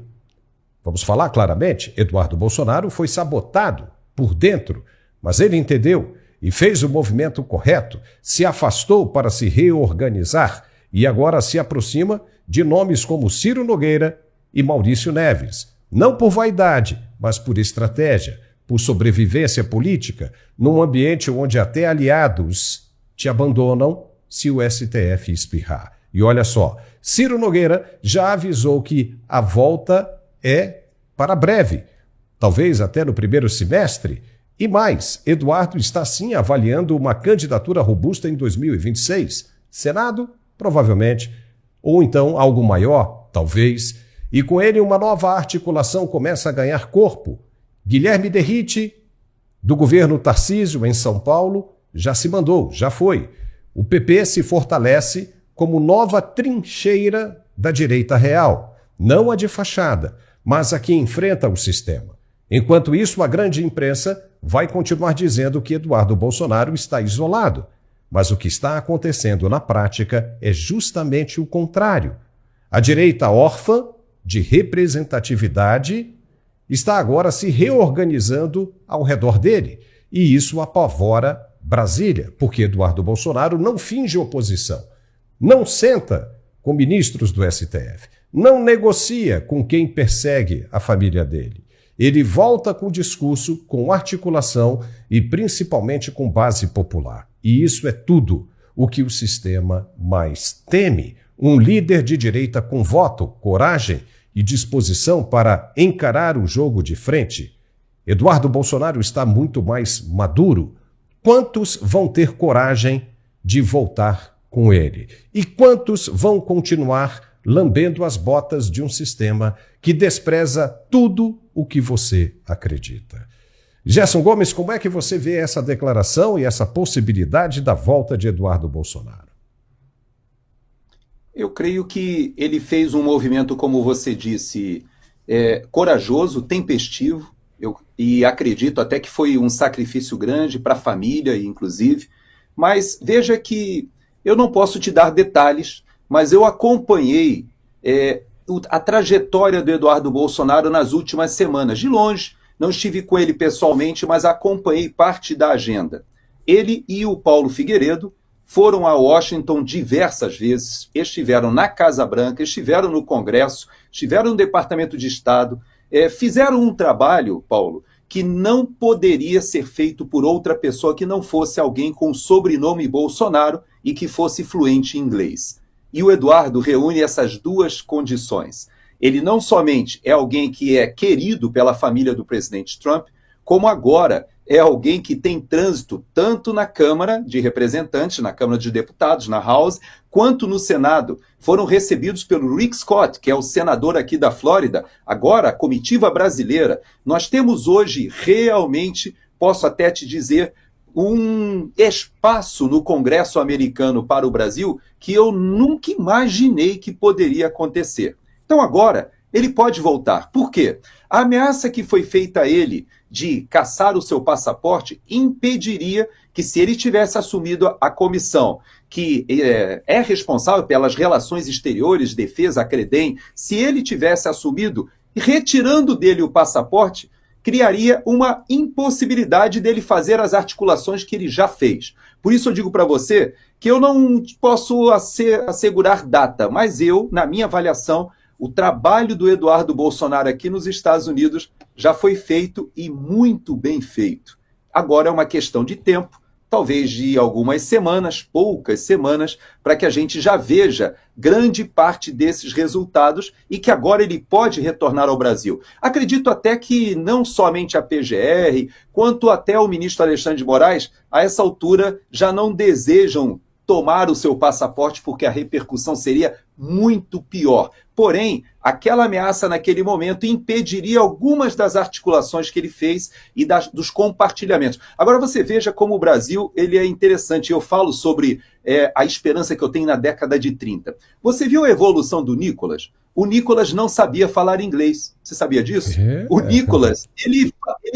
Vamos falar claramente, Eduardo Bolsonaro foi sabotado por dentro, mas ele entendeu e fez o movimento correto, se afastou para se reorganizar e agora se aproxima de nomes como Ciro Nogueira e Maurício Neves. Não por vaidade, mas por estratégia, por sobrevivência política, num ambiente onde até aliados te abandonam se o STF espirrar. E olha só, Ciro Nogueira já avisou que a volta é para breve, talvez até no primeiro semestre. E mais, Eduardo está sim avaliando uma candidatura robusta em 2026. Senado, provavelmente, ou então algo maior, talvez. E com ele uma nova articulação começa a ganhar corpo. Guilherme Derrite, do governo Tarcísio em São Paulo, já se mandou, já foi. O PP se fortalece como nova trincheira da direita real, não a de fachada, mas a que enfrenta o sistema. Enquanto isso, a grande imprensa vai continuar dizendo que Eduardo Bolsonaro está isolado. Mas o que está acontecendo na prática é justamente o contrário. A direita órfã de representatividade está agora se reorganizando ao redor dele. E isso apavora Brasília, porque Eduardo Bolsonaro não finge oposição, não senta com ministros do STF, não negocia com quem persegue a família dele. Ele volta com discurso, com articulação e principalmente com base popular. E isso é tudo o que o sistema mais teme. Um líder de direita com voto, coragem e disposição para encarar o jogo de frente. Eduardo Bolsonaro está muito mais maduro. Quantos vão ter coragem de voltar com ele? E quantos vão continuar lambendo as botas de um sistema que despreza tudo o que você acredita? Gerson Gomes, como é que você vê essa declaração e essa possibilidade da volta de Eduardo Bolsonaro? Eu creio que ele fez um movimento, como você disse, corajoso, tempestivo, e acredito até que foi um sacrifício grande para a família, inclusive, mas veja que eu não posso te dar detalhes, mas eu acompanhei a trajetória do Eduardo Bolsonaro nas últimas semanas. De longe, não estive com ele pessoalmente, mas acompanhei parte da agenda. Ele e o Paulo Figueiredo foram a Washington diversas vezes, estiveram na Casa Branca, estiveram no Congresso, estiveram no Departamento de Estado, fizeram um trabalho, Paulo, que não poderia ser feito por outra pessoa que não fosse alguém com o sobrenome Bolsonaro e que fosse fluente em inglês. E o Eduardo reúne essas duas condições. Ele não somente é alguém que é querido pela família do presidente Trump, como agora é alguém que tem trânsito tanto na Câmara de Representantes, na Câmara de Deputados, na House, quanto no Senado. Foram recebidos pelo Rick Scott, que é o senador aqui da Flórida, agora a comitiva brasileira. Nós temos hoje realmente, posso até te dizer, um espaço no Congresso americano para o Brasil que eu nunca imaginei que poderia acontecer. Então agora ele pode voltar. Por quê? A ameaça que foi feita a ele de caçar o seu passaporte impediria que, se ele tivesse assumido a comissão que é responsável pelas relações exteriores, defesa, a CREDEM, se ele tivesse assumido, retirando dele o passaporte, criaria uma impossibilidade dele fazer as articulações que ele já fez. Por isso eu digo para você que eu não posso assegurar data, mas eu, na minha avaliação, o trabalho do Eduardo Bolsonaro aqui nos Estados Unidos já foi feito e muito bem feito. Agora é uma questão de tempo, talvez de algumas semanas, poucas semanas, para que a gente já veja grande parte desses resultados e que agora ele pode retornar ao Brasil. Acredito até que não somente a PGR, quanto até o ministro Alexandre de Moraes, a essa altura já não desejam tomar o seu passaporte porque a repercussão seria muito pior. Porém, aquela ameaça naquele momento impediria algumas das articulações que ele fez e dos compartilhamentos. Agora você veja como o Brasil ele é interessante. Eu falo sobre a esperança que eu tenho na década de 30. Você viu a evolução do Nicolas? O Nicolas não sabia falar inglês. Você sabia disso? O Nicolas, ele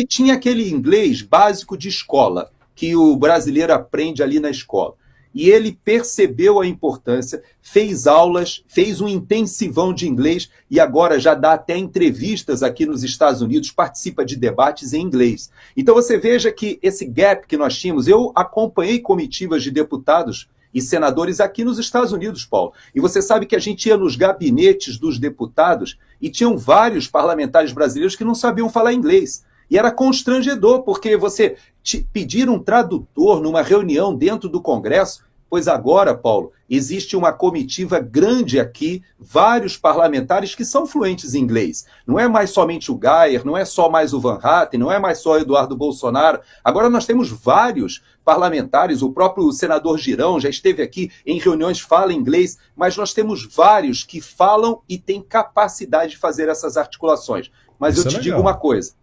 tinha aquele inglês básico de escola, que o brasileiro aprende ali na escola. E ele percebeu a importância, fez aulas, fez um intensivão de inglês e agora já dá até entrevistas aqui nos Estados Unidos, participa de debates em inglês. Então você veja que esse gap que nós tínhamos, eu acompanhei comitivas de deputados e senadores aqui nos Estados Unidos, Paulo. E você sabe que a gente ia nos gabinetes dos deputados e tinham vários parlamentares brasileiros que não sabiam falar inglês. E era constrangedor, porque você pedir um tradutor numa reunião dentro do Congresso, pois agora, Paulo, existe uma comitiva grande aqui, vários parlamentares que são fluentes em inglês. Não é mais somente o Geyer, não é só mais o Van Hatten, não é mais só o Eduardo Bolsonaro. Agora nós temos vários parlamentares, o próprio senador Girão já esteve aqui em reuniões, fala inglês, mas nós temos vários que falam e têm capacidade de fazer essas articulações. Mas eu te digo uma coisa.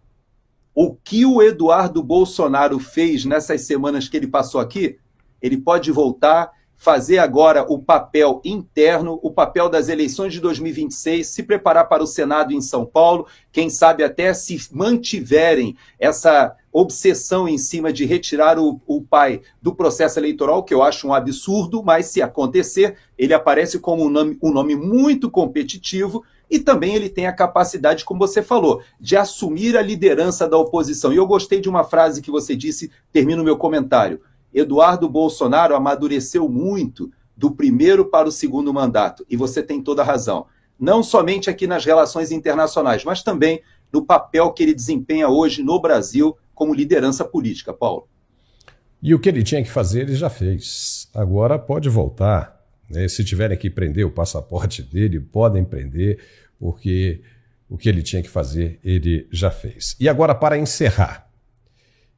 O que o Eduardo Bolsonaro fez nessas semanas que ele passou aqui, ele pode voltar, fazer agora o papel interno, o papel das eleições de 2026, se preparar para o Senado em São Paulo, quem sabe até se mantiverem essa obsessão em cima de retirar o pai do processo eleitoral, que eu acho um absurdo, mas se acontecer, ele aparece como um nome muito competitivo. E também ele tem a capacidade, como você falou, de assumir a liderança da oposição. E eu gostei de uma frase que você disse, termino o meu comentário. Eduardo Bolsonaro amadureceu muito do primeiro para o segundo mandato. E você tem toda a razão. Não somente aqui nas relações internacionais, mas também no papel que ele desempenha hoje no Brasil como liderança política, Paulo. E o que ele tinha que fazer, ele já fez. Agora pode voltar. Se tiverem que prender o passaporte dele, podem prender, porque o que ele tinha que fazer, ele já fez. E agora, para encerrar,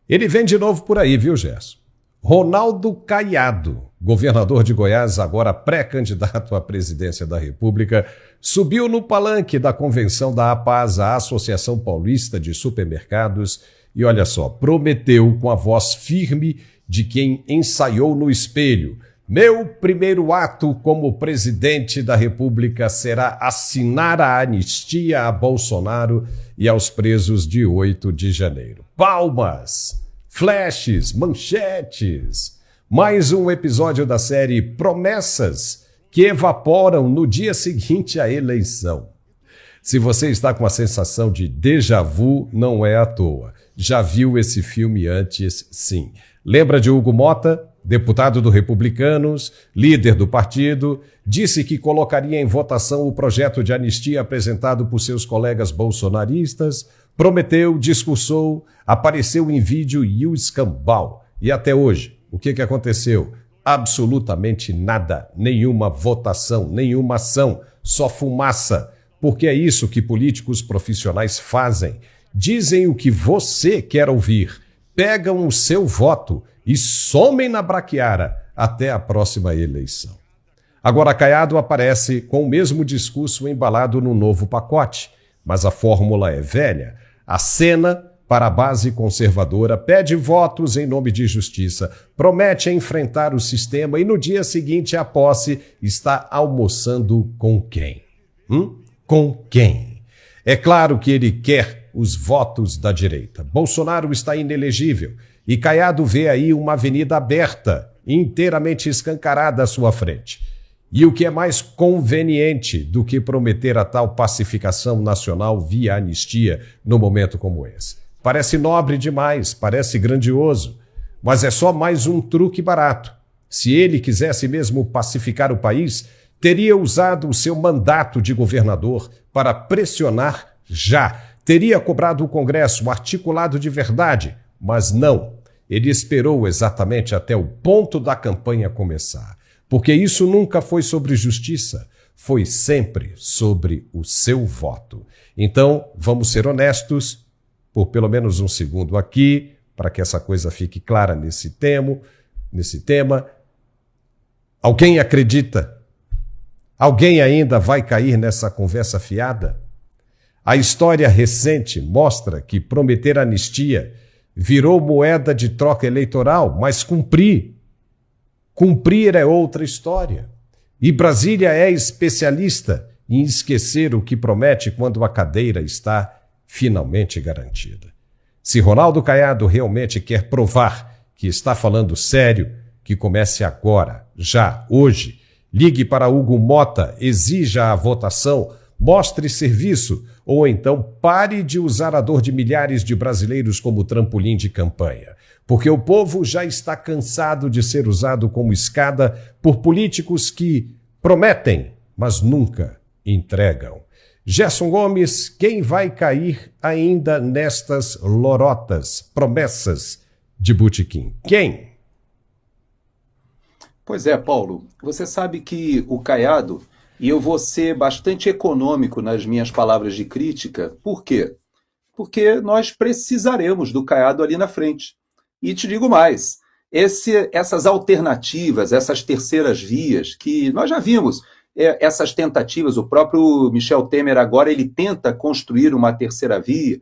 ele vem de novo por aí, viu, Gerson? Ronaldo Caiado, governador de Goiás, agora pré-candidato à presidência da República, subiu no palanque da convenção da APAS, a Associação Paulista de Supermercados, e olha só, prometeu com a voz firme de quem ensaiou no espelho: meu primeiro ato como presidente da República será assinar a anistia a Bolsonaro e aos presos de 8 de janeiro. Palmas, flashes, manchetes. Mais um episódio da série Promessas que evaporam no dia seguinte à eleição. Se você está com a sensação de déjà vu, não é à toa. Já viu esse filme antes, sim. Lembra de Hugo Mota, deputado do Republicanos, líder do partido, disse que colocaria em votação o projeto de anistia apresentado por seus colegas bolsonaristas, prometeu, discursou, apareceu em vídeo e o escambau. E até hoje, o que aconteceu? Absolutamente nada, nenhuma votação, nenhuma ação, só fumaça. Porque é isso que políticos profissionais fazem. Dizem o que você quer ouvir, pegam o seu voto e somem na braquiara até a próxima eleição. Agora Caiado aparece com o mesmo discurso embalado num novo pacote, mas a fórmula é velha. Acena para a base conservadora, pede votos em nome de justiça, promete enfrentar o sistema e no dia seguinte à posse está almoçando com quem? Com quem? É claro que ele quer os votos da direita. Bolsonaro está inelegível e Caiado vê aí uma avenida aberta, inteiramente escancarada à sua frente. E o que é mais conveniente do que prometer a tal pacificação nacional via anistia num momento como esse? Parece nobre demais, parece grandioso, mas é só mais um truque barato. Se ele quisesse mesmo pacificar o país, teria usado o seu mandato de governador para pressionar já. Teria cobrado o Congresso articulado de verdade, mas não. Ele esperou exatamente até o ponto da campanha começar. Porque isso nunca foi sobre justiça, foi sempre sobre o seu voto. Então, vamos ser honestos, por pelo menos um segundo aqui, para que essa coisa fique clara nesse tema. Alguém acredita? Alguém ainda vai cair nessa conversa fiada? A história recente mostra que prometer anistia virou moeda de troca eleitoral, mas cumprir é outra história. E Brasília é especialista em esquecer o que promete quando a cadeira está finalmente garantida. Se Ronaldo Caiado realmente quer provar que está falando sério, que comece agora, já, hoje. Ligue para Hugo Mota, exija a votação, mostre serviço ou então pare de usar a dor de milhares de brasileiros como trampolim de campanha. Porque o povo já está cansado de ser usado como escada por políticos que prometem, mas nunca entregam. Gerson Gomes, quem vai cair ainda nestas lorotas, promessas de Botequim? Quem? Pois é, Paulo, você sabe que o Caiado, e eu vou ser bastante econômico nas minhas palavras de crítica, por quê? Porque nós precisaremos do Caiado ali na frente. E te digo mais, essas alternativas, essas terceiras vias, que nós já vimos, essas tentativas, o próprio Michel Temer agora ele tenta construir uma terceira via,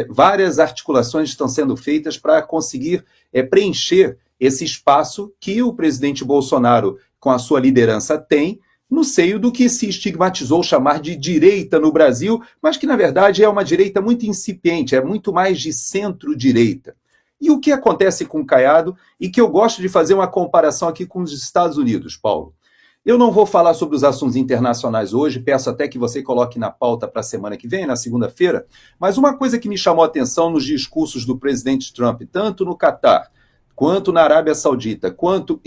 várias articulações estão sendo feitas para conseguir preencher esse espaço que o presidente Bolsonaro, com a sua liderança, tem no seio do que se estigmatizou chamar de direita no Brasil, mas que, na verdade, é uma direita muito incipiente, é muito mais de centro-direita. E o que acontece com o Caiado, e que eu gosto de fazer uma comparação aqui com os Estados Unidos, Paulo. Eu não vou falar sobre os assuntos internacionais hoje, peço até que você coloque na pauta para a semana que vem, na segunda-feira, mas uma coisa que me chamou a atenção nos discursos do presidente Trump, tanto no Catar, quanto na Arábia Saudita, quanto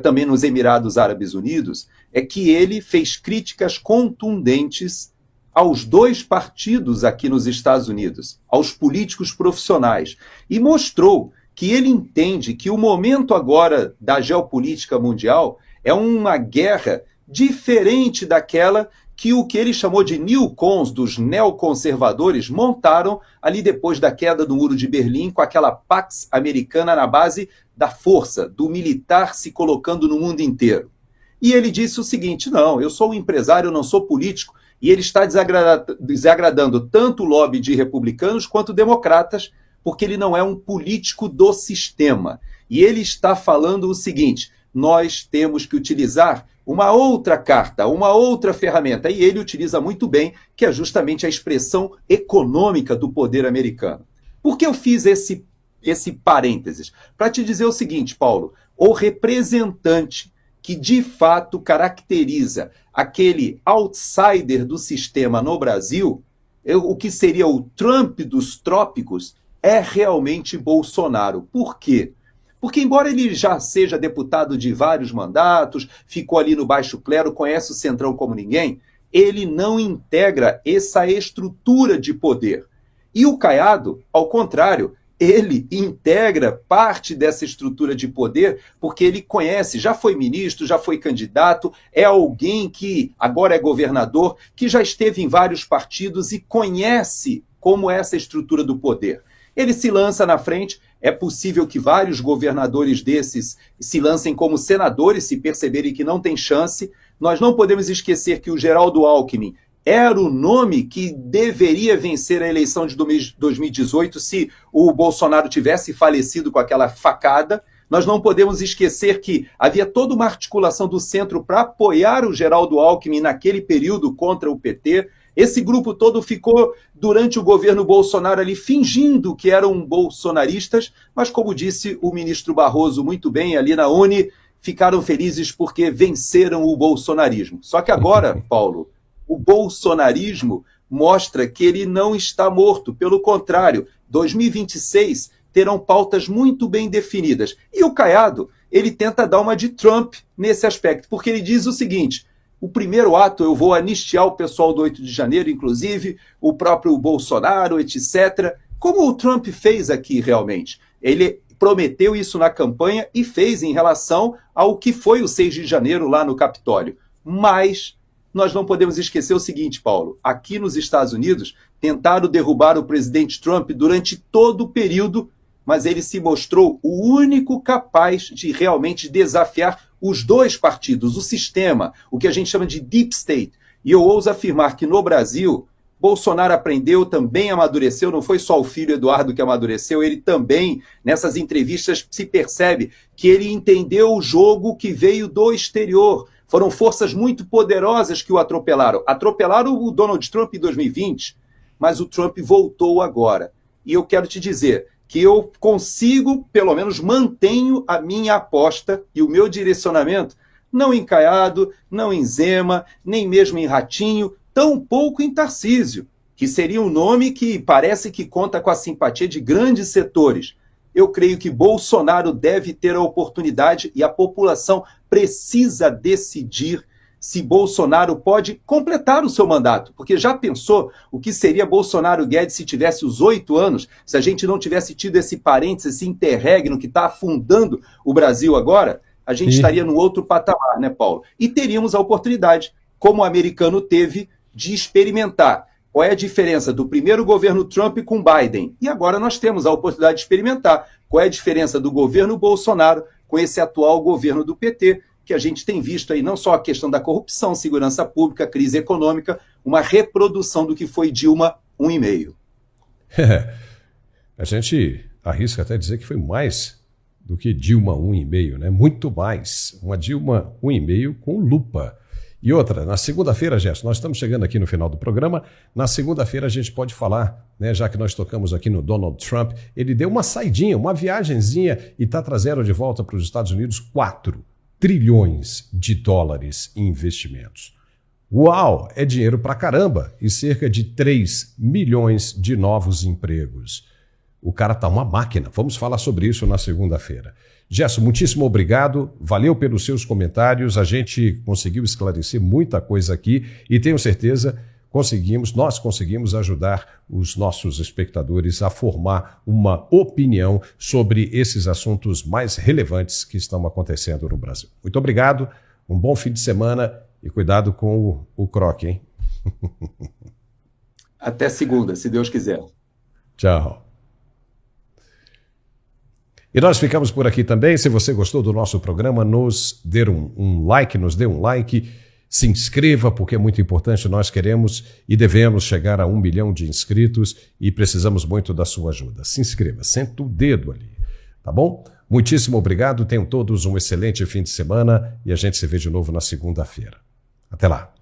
também nos Emirados Árabes Unidos, é que ele fez críticas contundentes aos dois partidos aqui nos Estados Unidos, aos políticos profissionais, e mostrou que ele entende que o momento agora da geopolítica mundial é uma guerra diferente daquela que o que ele chamou de neocons, dos neoconservadores, montaram ali depois da queda do Muro de Berlim, com aquela Pax Americana na base da força, do militar se colocando no mundo inteiro. E ele disse o seguinte, não, eu sou um empresário, eu não sou político, e ele está desagradando tanto o lobby de republicanos quanto democratas, porque ele não é um político do sistema. E ele está falando o seguinte, nós temos que utilizar uma outra carta, uma outra ferramenta, e ele utiliza muito bem, que é justamente a expressão econômica do poder americano. Por que eu fiz esse parênteses? Para te dizer o seguinte, Paulo, o representante que de fato caracteriza aquele outsider do sistema no Brasil, o que seria o Trump dos trópicos, é realmente Bolsonaro. Por quê? Porque, embora ele já seja deputado de vários mandatos, ficou ali no baixo clero, conhece o Centrão como ninguém, ele não integra essa estrutura de poder. E o Caiado, ao contrário, ele integra parte dessa estrutura de poder porque ele conhece, já foi ministro, já foi candidato, é alguém que agora é governador, que já esteve em vários partidos e conhece como é essa estrutura do poder. Ele se lança na frente, é possível que vários governadores desses se lancem como senadores, se perceberem que não tem chance. Nós não podemos esquecer que o Geraldo Alckmin era o nome que deveria vencer a eleição de 2018 se o Bolsonaro tivesse falecido com aquela facada. Nós não podemos esquecer que havia toda uma articulação do centro para apoiar o Geraldo Alckmin naquele período contra o PT. Esse grupo todo ficou, durante o governo Bolsonaro, ali fingindo que eram bolsonaristas, mas como disse o ministro Barroso muito bem ali na Uni, ficaram felizes porque venceram o bolsonarismo. Só que agora, Paulo, o bolsonarismo mostra que ele não está morto. Pelo contrário, 2026 terão pautas muito bem definidas. E o Caiado, ele tenta dar uma de Trump nesse aspecto, porque ele diz o seguinte: o primeiro ato eu vou anistiar o pessoal do 8 de janeiro, inclusive, o próprio Bolsonaro, etc. Como o Trump fez aqui realmente? Ele prometeu isso na campanha e fez em relação ao que foi o 6 de janeiro lá no Capitólio. Mas nós não podemos esquecer o seguinte, Paulo, aqui nos Estados Unidos tentaram derrubar o presidente Trump durante todo o período, mas ele se mostrou o único capaz de realmente desafiar os dois partidos, o sistema, o que a gente chama de deep state. E eu ouso afirmar que no Brasil, Bolsonaro aprendeu, também amadureceu, não foi só o filho Eduardo que amadureceu, ele também, nessas entrevistas, se percebe que ele entendeu o jogo que veio do exterior. Foram forças muito poderosas que o atropelaram. Atropelaram o Donald Trump em 2020, mas o Trump voltou agora. E eu quero te dizer que eu consigo, pelo menos mantenho a minha aposta e o meu direcionamento, não em Caiado, não em Zema, nem mesmo em Ratinho, tampouco em Tarcísio, que seria um nome que parece que conta com a simpatia de grandes setores. Eu creio que Bolsonaro deve ter a oportunidade e a população precisa decidir se Bolsonaro pode completar o seu mandato. Porque já pensou o que seria Bolsonaro Guedes se tivesse os 8 anos, se a gente não tivesse tido esse parênteses, esse interregno que está afundando o Brasil agora? A gente estaria num outro patamar, né, Paulo? E teríamos a oportunidade, como o americano teve, de experimentar. Qual é a diferença do primeiro governo Trump com Biden? E agora nós temos a oportunidade de experimentar qual é a diferença do governo Bolsonaro com esse atual governo do PT, que a gente tem visto aí não só a questão da corrupção, segurança pública, crise econômica, uma reprodução do que foi Dilma 1,5. A gente arrisca até dizer que foi mais do que Dilma 1,5, né? Muito mais. Uma Dilma 1,5 com lupa. E outra, na segunda-feira, Gerson, nós estamos chegando aqui no final do programa, na segunda-feira a gente pode falar, né, já que nós tocamos aqui no Donald Trump, ele deu uma saidinha, uma viagenzinha e está trazendo de volta para os Estados Unidos 4 trilhões de dólares em investimentos. Uau, é dinheiro pra caramba e cerca de 3 milhões de novos empregos. O cara tá uma máquina, vamos falar sobre isso na segunda-feira. Gerson, muitíssimo obrigado, valeu pelos seus comentários, a gente conseguiu esclarecer muita coisa aqui e tenho certeza nós conseguimos ajudar os nossos espectadores a formar uma opinião sobre esses assuntos mais relevantes que estão acontecendo no Brasil. Muito obrigado, um bom fim de semana e cuidado com o croque, hein? Até segunda, se Deus quiser. Tchau. E nós ficamos por aqui também. Se você gostou do nosso programa, nos dê um like, se inscreva, porque é muito importante. Nós queremos e devemos chegar a 1 milhão de inscritos e precisamos muito da sua ajuda. Se inscreva, senta o dedo ali, tá bom? Muitíssimo obrigado, tenham todos um excelente fim de semana e a gente se vê de novo na segunda-feira. Até lá.